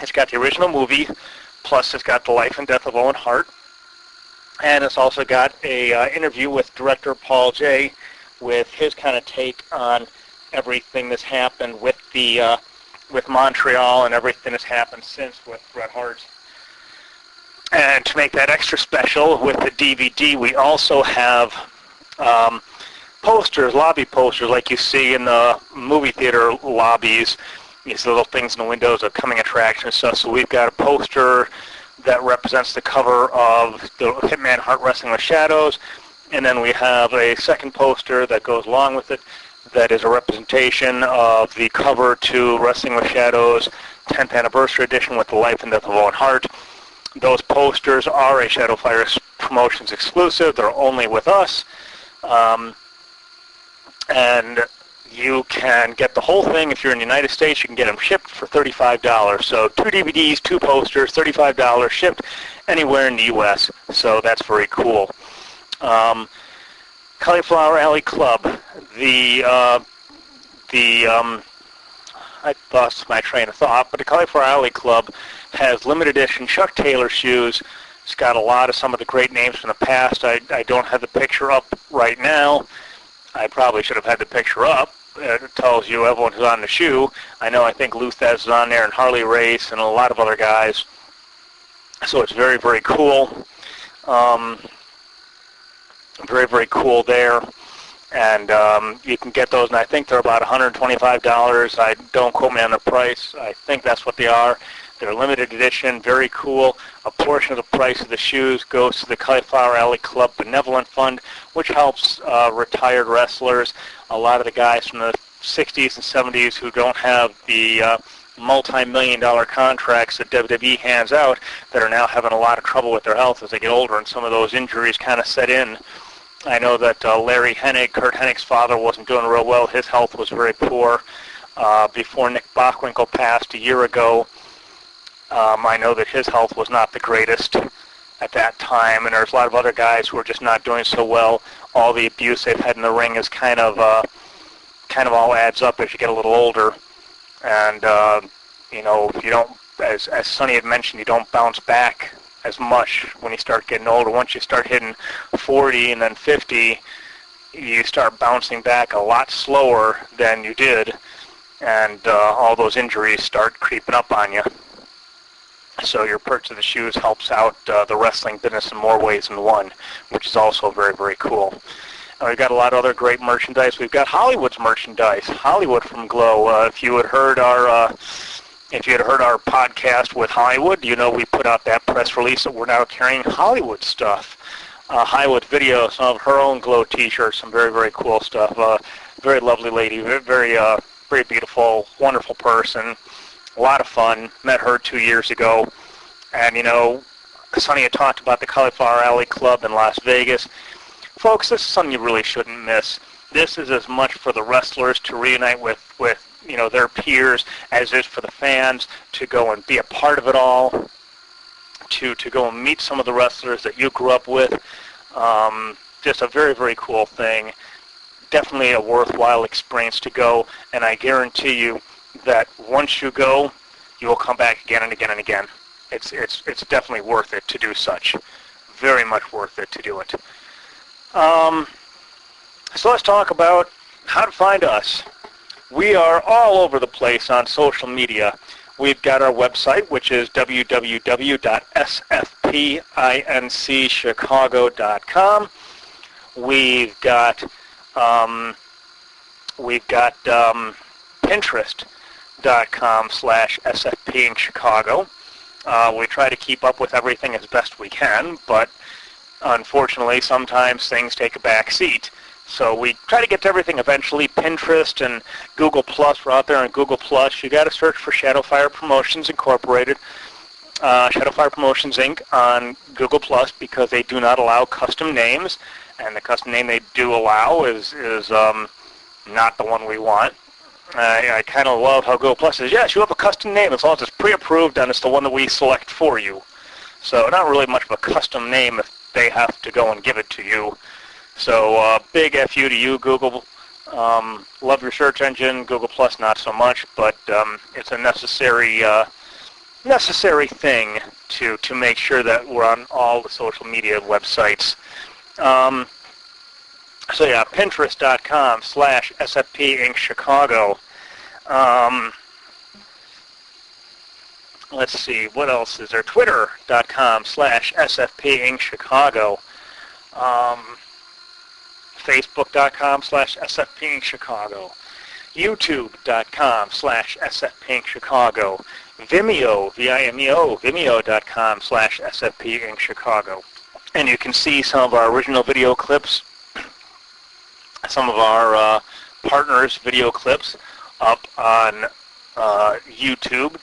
It's got the original movie, plus it's got the life and death of Owen Hart. And it's also got a interview with director Paul J. with his kind of take on everything that's happened with the with Montreal and everything that's happened since with Bret Hart. And to make that extra special with the DVD, we also have posters, lobby posters, like you see in the movie theater lobbies. These little things in the windows of coming attractions and stuff. So we've got a poster that represents the cover of the Hitman Heart Wrestling with Shadows. And then we have a second poster that goes along with it that is a representation of the cover to Wrestling with Shadows 10th Anniversary Edition with the life and death of Owen Hart. Those posters are a Shadowfire Promotions exclusive. They're only with us. And you can get the whole thing. If you're in the United States, you can get them shipped for $35. So 2 DVDs, 2 posters, $35 shipped anywhere in the U.S. So that's very cool. Cauliflower Alley Club. I lost my train of thought, but the Cauliflower Alley Club has limited edition Chuck Taylor shoes. It's got a lot of some of the great names from the past. I don't have the picture up right now. I probably should have had the picture up. It tells you everyone who's on the shoe. I think Luthez is on there, and Harley Race, and a lot of other guys. So it's very, very cool. Very, very cool there. And you can get those, and I think they're about $125. Don't quote me on the price. I think that's what they are. They're limited edition, very cool. A portion of the price of the shoes goes to the Cauliflower Alley Club Benevolent Fund, which helps retired wrestlers. A lot of the guys from the 60s and 70s who don't have the multi-million-dollar contracts that WWE hands out that are now having a lot of trouble with their health as they get older, and some of those injuries kind of set in. I know that Larry Hennig, Kurt Hennig's father, wasn't doing real well. His health was very poor. Before Nick Bockwinkel passed a year ago, I know that his health was not the greatest at that time, and there's a lot of other guys who are just not doing so well. All the abuse they've had in the ring is kind of all adds up as you get a little older. And if you don't, as Sonny had mentioned, you don't bounce back as much when you start getting older. Once you start hitting 40 and then 50, you start bouncing back a lot slower than you did, and all those injuries start creeping up on you. So your Perks of the Shoes helps out the wrestling business in more ways than one, which is also very, very cool. We've got a lot of other great merchandise. We've got Hollywood's merchandise, Hollywood from Glow. If you had heard our podcast with Hollywood, we put out that press release that we're now carrying Hollywood stuff. Hollywood video, some of her own Glow T-shirts, some very, very cool stuff. Very lovely lady, very, very beautiful, wonderful person. A lot of fun. Met her 2 years ago. And, Sonny had talked about the Cauliflower Alley Club in Las Vegas. Folks, this is something you really shouldn't miss. This is as much for the wrestlers to reunite with their peers as it is for the fans to go and be a part of it all, to go and meet some of the wrestlers that you grew up with. Just a very, very cool thing. Definitely a worthwhile experience to go, and I guarantee you that once you go, you will come back again and again and again. It's definitely worth it to do such. Very much worth it to do it. So let's talk about how to find us. We are all over the place on social media. We've got our website, which is www.sfpinchicago.com. We've got Pinterest.com/SFP in Chicago. We try to keep up with everything as best we can, but unfortunately, sometimes things take a back seat. So we try to get to everything eventually. Pinterest and Google Plus, we're out there on Google Plus. You got to search for Shadowfire Promotions Incorporated, Shadowfire Promotions Inc. on Google Plus, because they do not allow custom names, and the custom name they do allow is not the one we want. I kind of love how Google Plus says, yes, you have a custom name as long as it's pre-approved and it's the one that we select for you. So not really much of a custom name if they have to go and give it to you. So big FU to you, Google. Love your search engine. Google Plus not so much, but it's a necessary thing to make sure that we're on all the social media websites. So yeah, Pinterest.com/SFP Inc. Chicago. Let's see, what else is there? Twitter.com/SFP Inc. Chicago. Facebook.com/SFP Inc. Chicago. YouTube.com/SFP Inc. Chicago. Vimeo, V-I-M-E-O, Vimeo.com/SFP Inc. Chicago. And you can see some of our original video clips, some of our partners' video clips up on YouTube,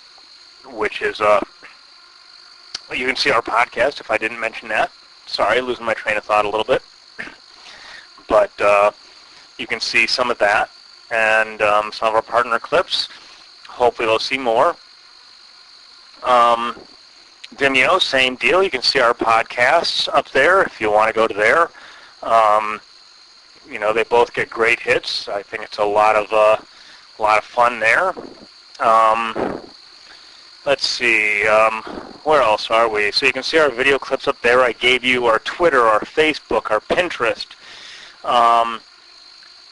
which is, you can see our podcast if I didn't mention that. Sorry, losing my train of thought a little bit. But you can see some of that and some of our partner clips. Hopefully they'll see more. Vimeo, same deal. You can see our podcasts up there if you want to go to there. They both get great hits. I think it's a lot of fun there. Let's see, where else are we? So you can see our video clips up there. I gave you our Twitter, our Facebook, our Pinterest.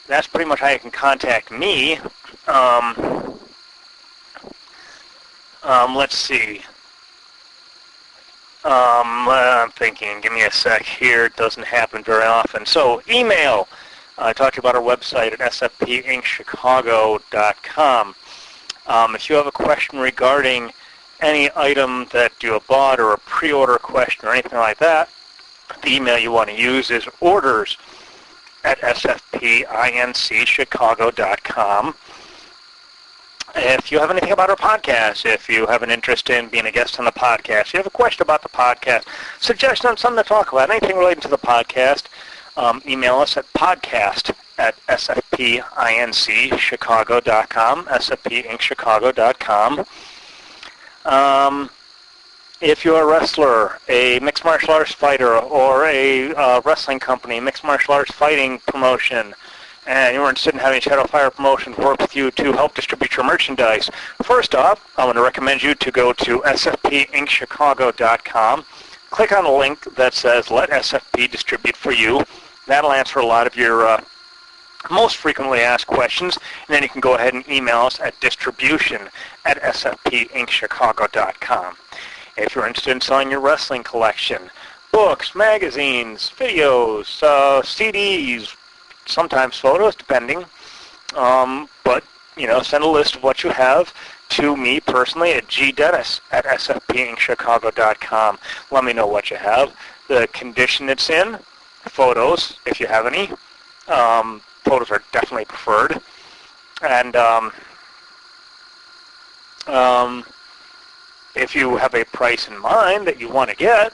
That's pretty much how you can contact me. Let's see. I'm thinking, give me a sec here. It doesn't happen very often. So email. I talked about our website at sfpinkchicago.com. If you have a question regarding any item that you have bought or a pre-order question or anything like that, the email you want to use is orders@sfpinkchicago.com. If you have anything about our podcast, if you have an interest in being a guest on the podcast, if you have a question about the podcast, suggestion on something to talk about, anything relating to the podcast, email us at podcast@sfpincchicago.com, sfpincchicago.com. If you're a wrestler, a mixed martial arts fighter, or a wrestling company, mixed martial arts fighting promotion, and you're interested in having Shadow Fire Promotions work with you to help distribute your merchandise, first off, I want to recommend you to go to sfpincchicago.com. Click on the link that says Let SFP Distribute for You. That'll answer a lot of your most frequently asked questions, and then you can go ahead and email us at distribution@sfpincchicago.com. If you're interested in selling your wrestling collection, books, magazines, videos, CDs, sometimes photos, depending, but, send a list of what you have to me personally at gdennis@sfpincchicago.com. Let me know what you have, the condition it's in, photos, if you have any. Photos are definitely preferred. And if you have a price in mind that you want to get,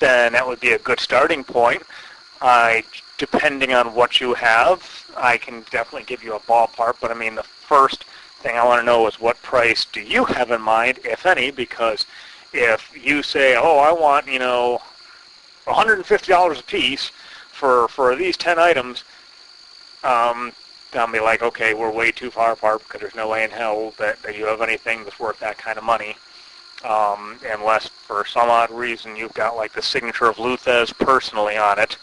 then that would be a good starting point. Depending on what you have, I can definitely give you a ballpark, but the first thing I want to know is what price do you have in mind, if any, because if you say, oh, I want, $150 a piece for these 10 items, I'll be like, okay, we're way too far apart because there's no way in hell that you have anything that's worth that kind of money. Unless for some odd reason you've got like the signature of Luthez personally on it,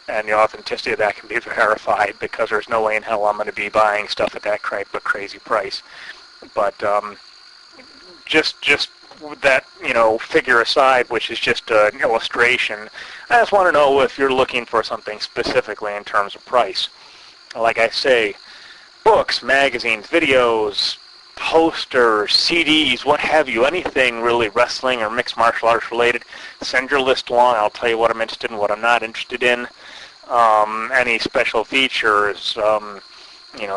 and the authenticity of that can be verified, because there's no way in hell I'm going to be buying stuff at that crazy price. But just that, figure aside, which is just an illustration, I just want to know if you're looking for something specifically in terms of price. Like I say, books, magazines, videos, posters, CDs, what have you, anything really wrestling or mixed martial arts related, send your list along. I'll tell you what I'm interested in, what I'm not interested in. Any special features,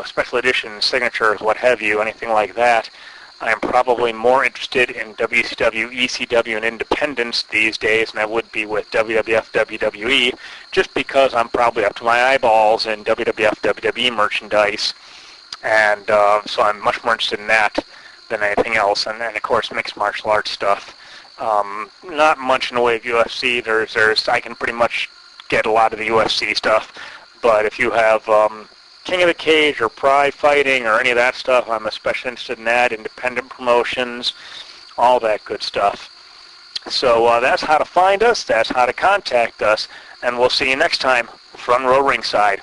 special editions, signatures, what have you, anything like that. I'm probably more interested in WCW, ECW, and independents these days than I would be with WWF, WWE, just because I'm probably up to my eyeballs in WWF, WWE merchandise. And so I'm much more interested in that than anything else. And then, of course, mixed martial arts stuff. Not much in the way of UFC. I can pretty much get a lot of the UFC stuff. But if you have King of the Cage or Pride Fighting or any of that stuff, I'm especially interested in that. Independent promotions, all that good stuff. So that's how to find us. That's how to contact us. And we'll see you next time. Front Row Ringside.